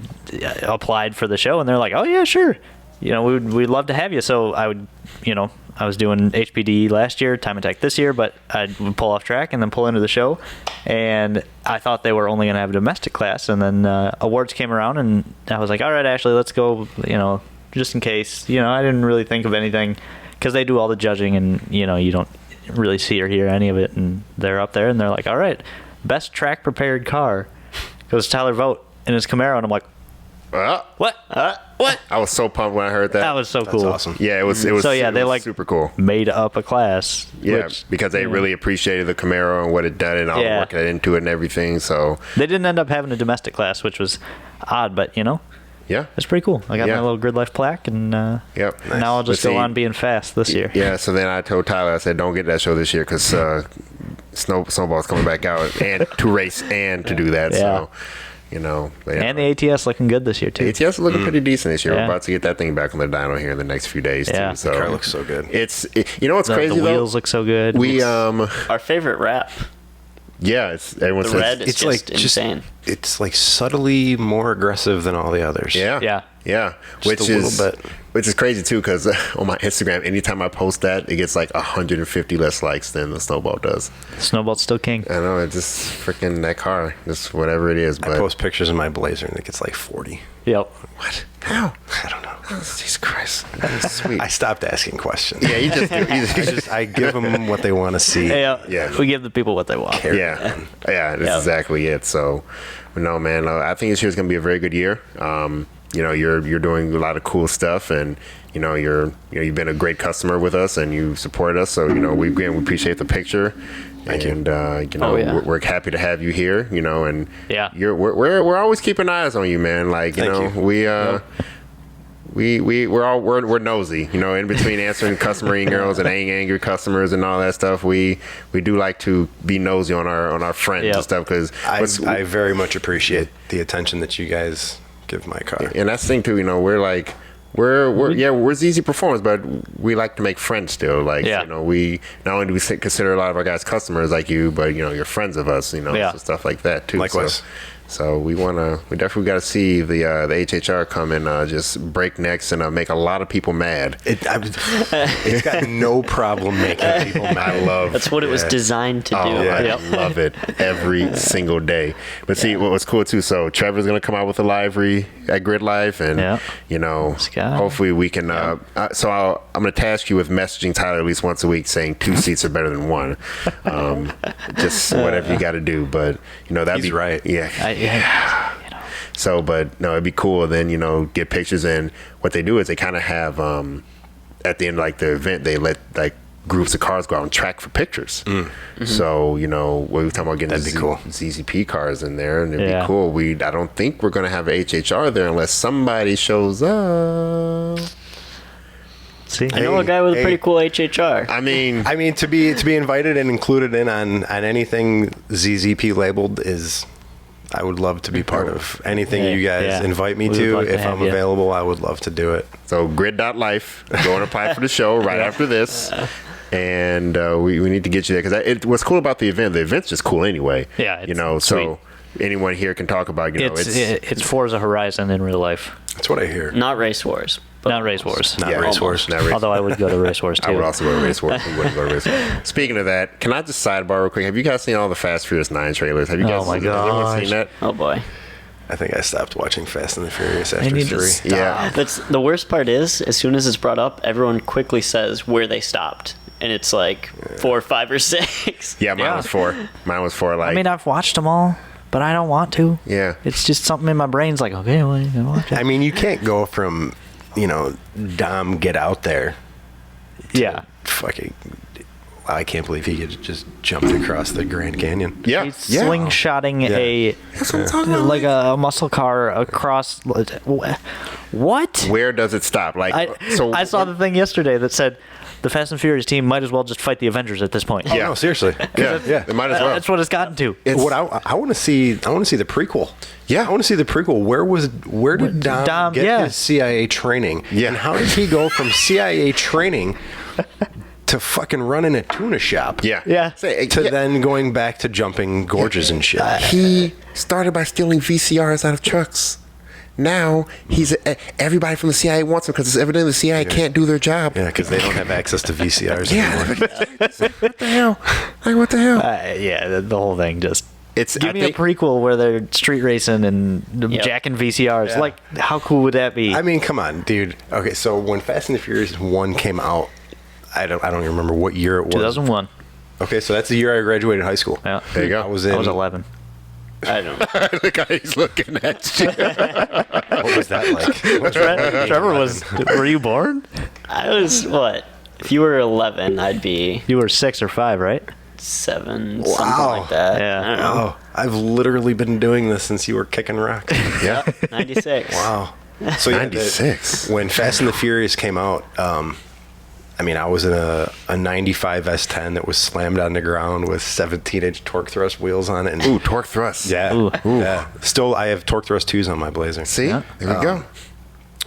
applied for the show, and they're like, "Oh yeah, sure. You know, we'd love to have you." So I would, you know, I was doing HPD last year, time attack this year, but I would pull off track and then pull into the show. And I thought they were only going to have a domestic class, and then awards came around, and I was like, "All right, Ashley, let's go." You know, just in case. You know, I didn't really think of anything because they do all the judging, and you know, you don't really see or hear any of it, and they're up there, and they're like, "All right, best track prepared car goes Tyler Vogt in his Camaro," and I'm like, "What? What?" I was so pumped when I heard that. That was so cool. That's awesome. Yeah, it was. So yeah, they like super cool. made up a class. Yeah, because they really appreciated the Camaro and what it done and all the work that into it and everything. So they didn't end up having a domestic class, which was odd, but you know, yeah, it's pretty cool. I got my little Gridlife plaque, and yep. Now I'll just go on being fast this year. Yeah. So then I told Tyler, I said, "Don't get that show this year because Snowball's coming back out and to race and to do that." So. You know, and the ATS looking good this year too. ATS is looking pretty decent this year. We're about to get that thing back on the dyno here in the next few days too. So the car looks so good. You know what's crazy the though? wheels look so good. We our favorite wrap. Yeah, everyone The says red is just insane. It's like subtly more aggressive than all the others. Yeah, Just a little bit. Which is crazy too, because on my Instagram, anytime I post that, it gets like 150 less likes than the Snowball does. Snowball's still king. I know, it's just freaking that car, just whatever it is. But I post pictures in my Blazer and it gets like 40. Yep. What? How? I don't know. Oh, Jesus Christ, that's sweet. I stopped asking questions. Yeah, you just do. I give them what they want to see. Yeah. We give the people what they want. Yeah, that's exactly it. So, no, man, I think this year's gonna be a very good year. You know, you're doing a lot of cool stuff, and you know, you've been a great customer with us, and you support us. So, you know, we appreciate the picture. Thank you. And you know, we're happy to have you here. You know, and we're always keeping eyes on you, man. Like we're nosy. You know, in between answering customer emails and angry customers and all that stuff, we do like to be nosy on our friends and stuff. Because I very much appreciate the attention that you guys give my car. And that's the thing too. You know, we're ZZPerformance, but we like to make friends still. Like, you know, we not only do we consider a lot of our guys customers like you, but you know, you're friends of us. You know, so stuff like that too. Likewise. So we definitely got to see the HHR come and just break necks and make a lot of people mad. It's got no problem making people mad. That's what it was designed to do. I love it every single day. But see, what was cool too. So Trevor's gonna come out with a livery at Gridlife, and you know, hopefully we can. So I'm gonna task you with messaging Tyler at least once a week, saying 2 seats are better than 1. Just whatever you got to do. But you know, that'd be right. Yeah. You know. So, but no, it'd be cool. And then, you know, get pictures. And what they do is they kind of have at the end of like the event, they let like groups of cars go out and track for pictures. So, you know, we were talking about getting ZZP cars in there, and it'd be cool. I don't think we're gonna have a HHR there unless somebody shows up. See, I know a guy with a pretty cool HHR. I mean, to be invited and included in on anything ZZP labeled is I would love to be part of anything you guys invite me to. If I'm available, I would love to do it. So Grid.life, go and apply for the show right after this. And we need to get you there because what's cool about the event's just cool anyway. Yeah, it's so anyone here can talk about. It's Forza Horizon in real life. That's what I hear. Not Race Wars. Not Race Wars. Not Race Wars. Although I would go to Race Wars too. I would also go to Race Wars. Speaking of that, can I just sidebar real quick? Have you guys seen all the Fast Furious 9 trailers? Have you guys? Oh my god! Has anyone seen that? Oh boy. I think I stopped watching Fast and the Furious after 3. Yeah. That's the worst part is, as soon as it's brought up, everyone quickly says where they stopped. And it's like 4, 5, or 6. Yeah, mine was 4. Mine was 4. Like, I mean, I've watched them all, but I don't want to. Yeah. It's just something in my brain's like, okay, well, you know, watch it. I mean, you can't go from, Dom get out there. Yeah. Fucking. I can't believe he just jumped across the Grand Canyon. Yeah. He's slingshotting a muscle car across. What? Where does it stop? Like, I saw the thing yesterday that said the Fast and Furious team might as well just fight the Avengers at this point. Yeah, no, seriously. Yeah, they might as well. That's what it's gotten to. What I want to see. I want to see the prequel. Yeah, I want to see the prequel. Where did Dom get his CIA training? Yeah, and how did he go from CIA training to fucking running a tuna shop? Yeah. Then going back to jumping gorges and shit. He started by stealing VCRs out of trucks. Now everybody from the CIA wants him because it's evident the CIA can't do their job. Yeah, because they don't have access to VCRs anymore. What the hell? Like, what the hell? The whole thing just. Give me a prequel where they're street racing and jacking VCRs. Yeah. Like, how cool would that be? I mean, come on, dude. Okay, so when Fast and the Furious 1 came out, I don't even remember what year it was. 2001. Okay, so that's the year I graduated high school. Yeah. There you go. I was 11. I don't know. The guy he's looking at you. What was that like? Trevor were you born? I was, what? If you were 11, I'd be You were 6 or 5, right? 7, something like that. Yeah. I don't know. Oh, I've literally been doing this since you were kicking rock. Yeah. 96. Wow. So 96. When Fast and the Furious came out, I was in a 95 S10 that was slammed on the ground with 17-inch torque thrust wheels on it. And, Ooh, torque thrust. Yeah. Ooh. Yeah. Still, I have torque thrust 2s on my Blazer. See? Yeah. There we go.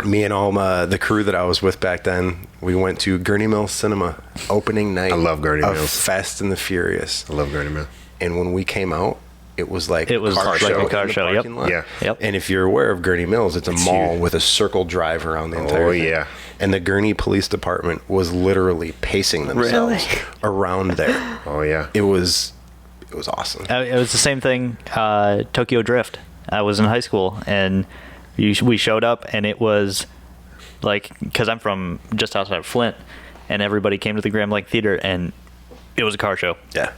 Me and all the crew that I was with back then, we went to Gurney Mill Cinema opening night. I love Gurney of Mills. Fast and the Furious. I love Gurney Mill. And when we came out, it was like a car show. in the parking lot. Yeah. Yep. And if you're aware of Gurney Mills, it's a mall huge. with a circle drive around the entire thing. Yeah. And the Gurney Police Department was literally pacing themselves around there. Oh, yeah. It was awesome. It was the same thing, Tokyo Drift. I was in high school, and we showed up, and it was like, because I'm from just outside of Flint, and everybody came to the Grand Lake Theater, and it was a car show. Yeah.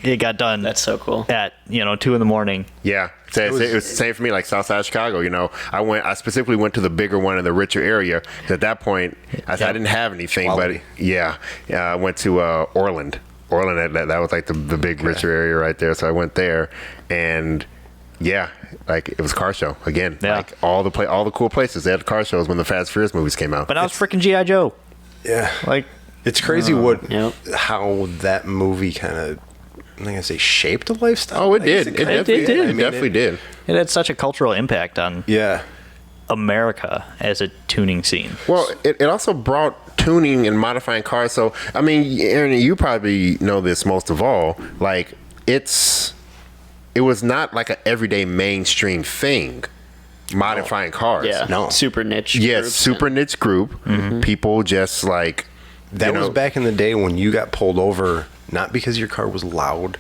It got done. That's so cool. At 2 in. Yeah, it was the same for me. Like Southside Chicago, I specifically went to the bigger one in the richer area. At that point, I didn't have anything, Quality. but I went to Orland. That was like the big richer area right there. So I went there, and like it was car show again. Yeah. Like all the cool places they had car shows when the Fast and Furious movies came out. But now it's freaking G.I. Joe. Yeah. Like, it's crazy how that movie kind of, I'm not going to say shaped a lifestyle. Oh, it did. It definitely did. It definitely did. it had such a cultural impact on Yeah. America as a tuning scene. Well, it also brought tuning and modifying cars. So, I mean, Aaron, you probably know this most of all. Like, it was not like an everyday mainstream thing, modifying cars. Yeah. No. Super niche. Yes, groups super and- niche group. Mm-hmm. People just like... That was back in the day when you got pulled over, not because your car was loud,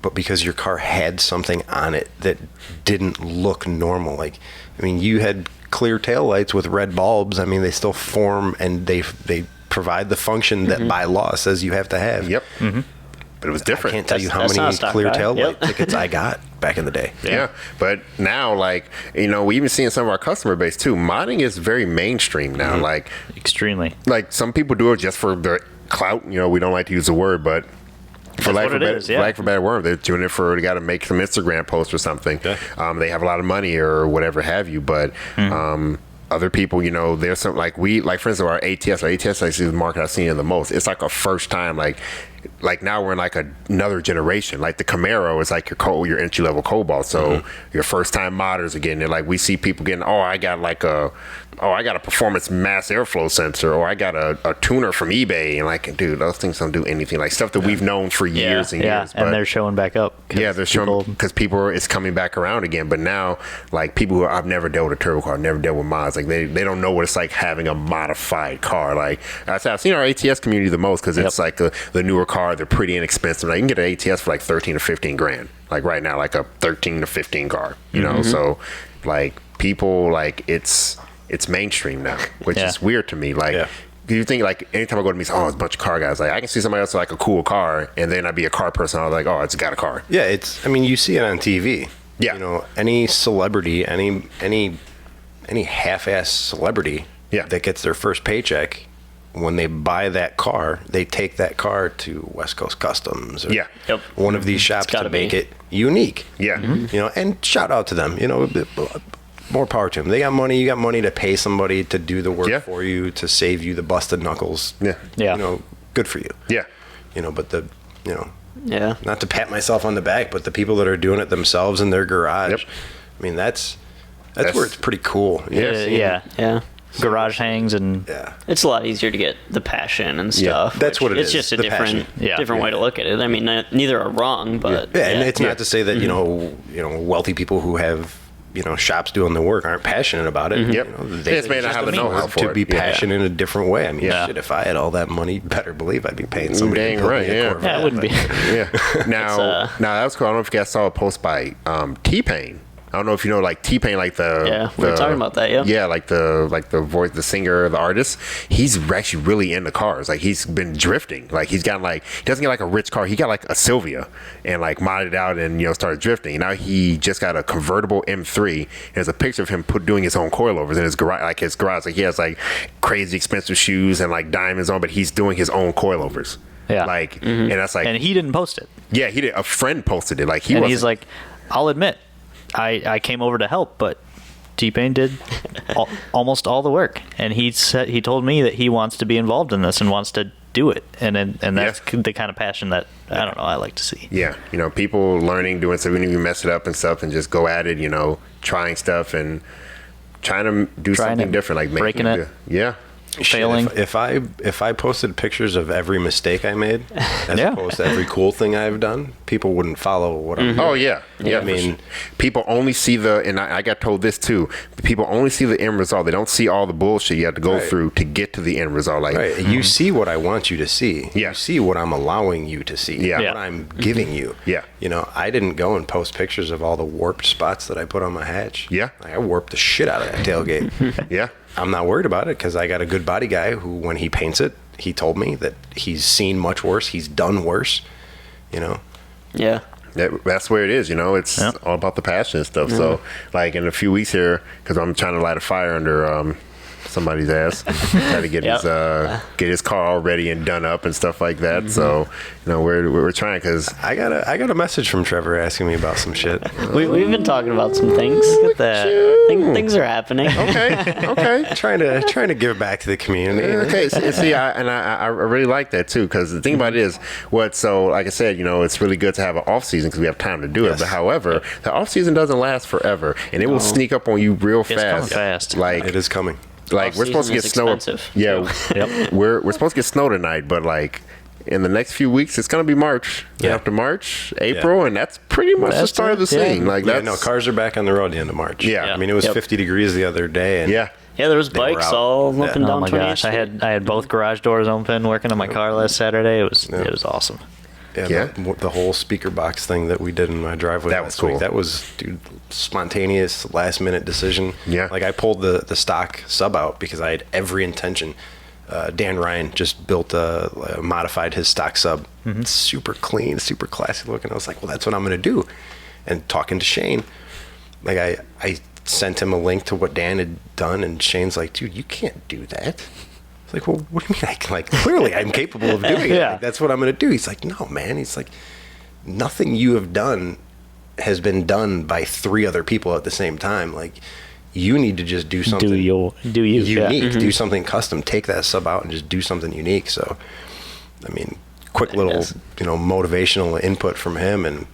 but because your car had something on it that didn't look normal. Like, I mean, you had clear taillights with red bulbs. I mean, they still form and they provide the function that by law says you have to have. Yep. Mm-hmm. But it was different. I can't tell you how That's not many a stock clear car. taillight Yep. tickets I got back in the day. Yeah. But now, like, we even see in some of our customer base too, modding is very mainstream now. Mm-hmm. Like, Extremely. Like, some people do it just for the clout. We don't like to use the word, but for lack of a better word, they're doing it they got to make some Instagram post or something. Okay. They have a lot of money or whatever have you, but other people, there's some, like for instance, our ATS is the market I've seen in the most. It's like a first time, like, like now we're in like another generation. Like the Camaro is like your entry level Cobalt. So your first time modders are getting it. Like we see people getting, I got a performance mass airflow sensor, or I got a tuner from eBay. And like, dude, those things don't do anything. Like stuff that we've known for years and years. And they're showing back up. Yeah, they're showing because it's coming back around again. But now, like people who I've never dealt with a turbo car, never dealt with mods. Like they don't know what it's like having a modified car. Like I said, I've seen our ATS community the most because it's like the newer car. They're pretty inexpensive. Like you can get an ATS for like 13 to 15 grand. Like right now, like a 13 to 15 car. You know, so like people like it's mainstream now, which is weird to me. Like. You think like anytime I go to meet, it's a bunch of car guys. Like I can see somebody else with like a cool car, and then I'd be a car person. I was like, it's got a car. Yeah, you see it on TV. Yeah, you know, any celebrity, any half-ass celebrity that gets their first paycheck, when they buy that car, they take that car to West Coast Customs or one of these shops to make it unique. Yeah, you know, and shout out to them. You know. More power to them. They got money. You got money to pay somebody to do the work for you, to save you the busted knuckles. Yeah. You know, good for you. Yeah. You know, but not to pat myself on the back, but the people that are doing it themselves in their garage. I mean, that's where it's pretty cool. Yeah. Garage hangs and it's a lot easier to get the passion and stuff. That's what it is. It's just a different way to look at it. I mean, neither are wrong, but and it's not to say that you know wealthy people who have shops doing the work aren't passionate about it. Yep. You know, they may not have the know-how for to it. be passionate in a different way. I mean, shit, if I had all that money, better believe I'd be paying somebody. Dang right, it wouldn't be. Now that was cool. I don't know if you guys saw a post by T-Pain. I don't know if you know, like T-Pain, like we were talking about that. Like the voice, the singer, the artist. He's actually really into cars. Like he's been drifting. Like he doesn't get like a rich car. He got like a Sylvia and like modded out and started drifting. Now he just got a convertible M3. There's a picture of him doing his own coilovers in his garage. Like he has like crazy expensive shoes and like diamonds on, but he's doing his own coilovers. Yeah. Like and that's like, and he didn't post it. Yeah, he did. A friend posted it. Like he's like, I'll admit, I came over to help, but T-Pain did almost all the work, and he told me that he wants to be involved in this and wants to do it, and that's the kind of passion that I don't know I like to see. Yeah, people learning, doing stuff, even if you mess it up and stuff, and just go at it. Trying stuff and trying to do something different, like breaking it. Failing. If I posted pictures of every mistake I made as opposed to every cool thing I've done, people wouldn't follow what I'm doing. Oh yeah. I mean, people only see and I got told this too. People only see the end result. They don't see all the bullshit you have to go through to get to the end result. Like you see what I want you to see. Yeah. You see what I'm allowing you to see. Yeah. What I'm giving you. Yeah. I didn't go and post pictures of all the warped spots that I put on my hatch. Yeah. I warped the shit out of that tailgate. Yeah. I'm not worried about it because I got a good body guy who, when he paints it, he told me that he's seen much worse. He's done worse, Yeah. That's where it is, It's all about the passion and stuff. So, like, in a few weeks here, because I'm trying to light a fire under somebody's ass, try to get his car all ready and done up and stuff like that. So, we're trying because I got a message from Trevor asking me about some shit. We've been talking about some things. Look at that. Things are happening. Okay. trying to give back to the community. Okay. See, I really like that too, because the thing about it is, like I said, it's really good to have an off season because we have time to do it. But however, the off season doesn't last forever, and it will sneak up on you real fast. It's coming fast. Like it is coming. Like we're supposed to get snow. We're supposed to get snow tonight, but like in the next few weeks, it's gonna be March. After March, April, and that's pretty much the start of the scene. Like cars are back on the road at the end of March. Yeah. I mean, it was 50 degrees the other day, and there was bikes all up and down. Oh my gosh, I had both garage doors open, working on my car last Saturday. It was awesome. The whole speaker box thing that we did in my driveway last week. That was, spontaneous, last minute decision. Yeah. Like I pulled the stock sub out because I had every intention. Dan Ryan just modified his stock sub. Mm-hmm. Super clean, super classy looking. I was like, well, that's what I'm going to do. And talking to Shane, like I sent him a link to what Dan had done, and Shane's like, dude, you can't do that. It's like, well, what do you mean? Like clearly I'm capable of doing it. Like, that's what I'm going to do. He's like, no, man. He's like, nothing you have done has been done by 3 other people at the same time. Like, you need to just do something unique, do something custom, take that sub out and just do something unique. So, I mean, quick little, motivational input from him, and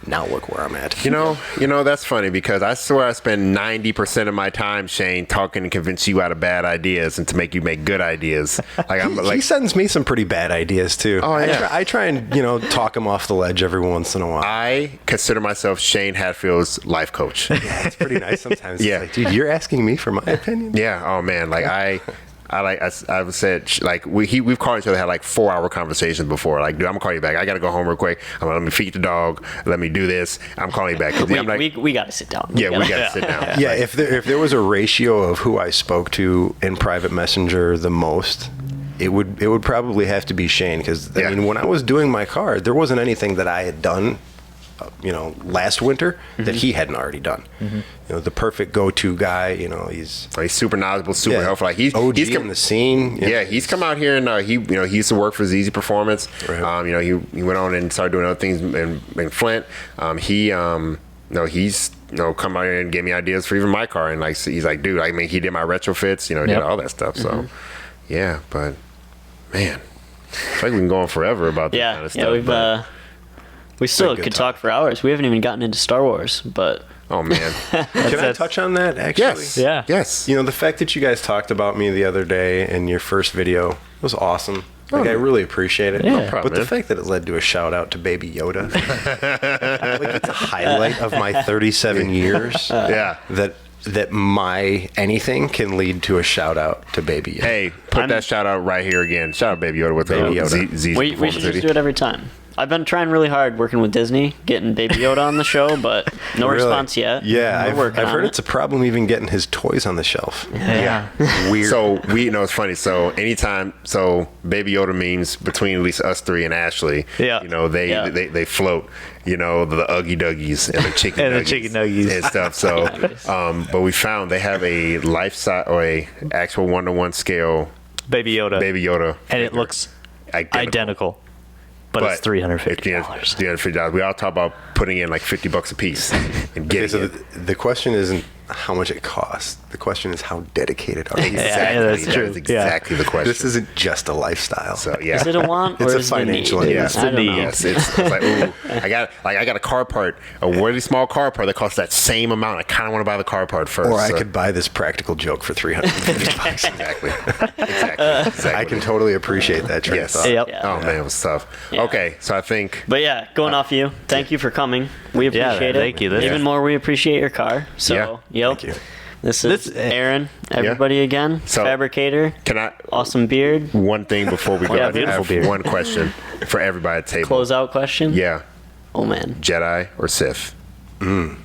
now look where I'm at. That's funny because I swear I spend 90% of my time, Shane, talking to convince you out of bad ideas and to make you make good ideas. He sends me some pretty bad ideas too. Oh, yeah. I try and talk him off the ledge every once in a while. I consider myself Shane Hatfield's life coach. Yeah, it's pretty nice sometimes. Yeah, it's like, dude, you're asking me for my opinion. Yeah. Oh man, I've said we've called each other, had like 4-hour conversations before. Like, dude, I'm gonna call you back. I gotta go home real quick. Let me feed the dog. Let me do this. I'm calling you back. We gotta sit down. We gotta sit down. Yeah, if there was a ratio of who I spoke to in private messenger the most, it would probably have to be Shane, because I mean, when I was doing my car, there wasn't anything that I had done last winter that he hadn't already done. The perfect go-to guy. He's super knowledgeable, super helpful. Like he's in the scene. He's come out here and he used to work for ZZPerformance. Right. He went on and started doing other things in Flint. He's come out here and gave me ideas for even my car, and he's like, dude, I mean, he did my retrofits, did all that stuff. So yeah, but man, it's like we can go on forever about this kind of stuff. We still could talk for hours. We haven't even gotten into Star Wars, but... Oh, man. Can I touch on that, actually? Yes. Yeah. Yes. The fact that you guys talked about me the other day in your first video was awesome. I really appreciate it. Yeah. No problem, but the fact that it led to a shout out to Baby Yoda, it's a highlight of my 37 years. That my anything can lead to a shout out to Baby Yoda. Hey, put that shout out right here again. Shout out Baby Yoda with Baby Yoda. We should just do it every time. I've been trying really hard working with Disney, getting Baby Yoda on the show, but no response yet. Yeah, I've heard it's a problem even getting his toys on the shelf. Yeah. Weird. So it's funny. So anytime, Baby Yoda means between at least us three and Ashley. Yeah. They float. The Uggy Duggies and the Chicken Nuggies and stuff. So, but we found they have a life size or a actual 1-to-1 scale Baby Yoda, figure. and it looks identical. But it's $350. $350. We all talk about putting in like $50 a piece and getting it. The question isn't how much it costs. The question is how dedicated are you? Exactly. That's true. That is exactly the question. This isn't just a lifestyle. So yeah, is it a want or it's is a financial it a need? Yes, I don't know. yes. It's like, ooh, I got a car part, a really small car part that costs that same amount. I kind of want to buy the car part first. Or I could buy this practical joke for $350. Exactly. I can totally appreciate that train of thought. Yep. Yeah. Oh man, it was tough. Yeah. Okay, so I think. But yeah, going off you. Thank you for coming. We appreciate it. Thank you. Even more, we appreciate your car. So, Thank you. This is Aaron, everybody again. So, fabricator. Can I? Awesome beard. One thing before we go, Yeah, I beautiful have beard. one question for everybody at the table. Closeout question. Yeah, Oh man. Jedi or Sith? I'm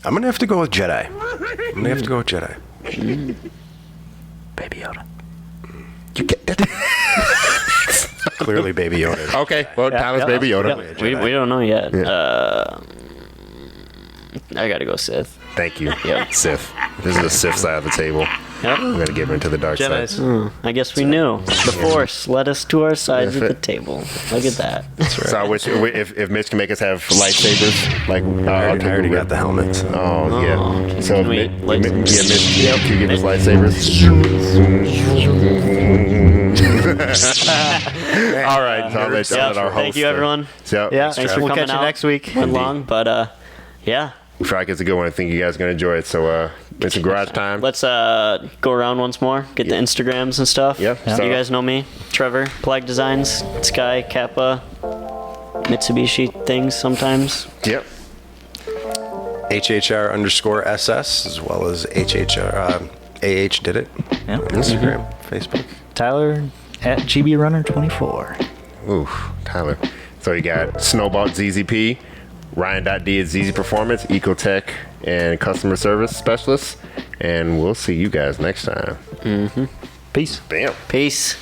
going to have to go with Jedi. Baby Yoda. You get that? Clearly Baby Yoda. Okay, well, Tyler's Baby Yoda. We don't know yet. Yeah. I gotta go Sith. Thank you. Yep, Sith. This is the Sith side of the table. Yep. I'm gonna give into the dark Jedi's. side. I guess we knew. The Force led us to our sides That's of the it. table. Look at that. So I wish if Mitch can make us have lightsabers, like I already got the helmets. Oh yeah. So Can we Mitch, lightsabers? can you give us lightsabers? All right. So I'll let our host. Thank you, everyone. So, Yeah. Thanks for We'll coming catch you out. next week. Went long, but yeah. I feel like it's a good one. I think you guys are gonna enjoy it. So it's a garage time. Let's go around once more. Get the Instagrams and stuff. Yep. So you guys know me, Trevor, Plague Designs, Sky, Kappa, Mitsubishi things sometimes. Yep. HHR_SS as well as HHR AH did it. Yeah. Instagram, Facebook. Tyler at GBRunner24. Ooh, Tyler. So you got Snowball at ZZP, Ryan.D at ZZPerformance, Ecotech, and Customer Service Specialist. And we'll see you guys next time. Peace. Bam. Peace.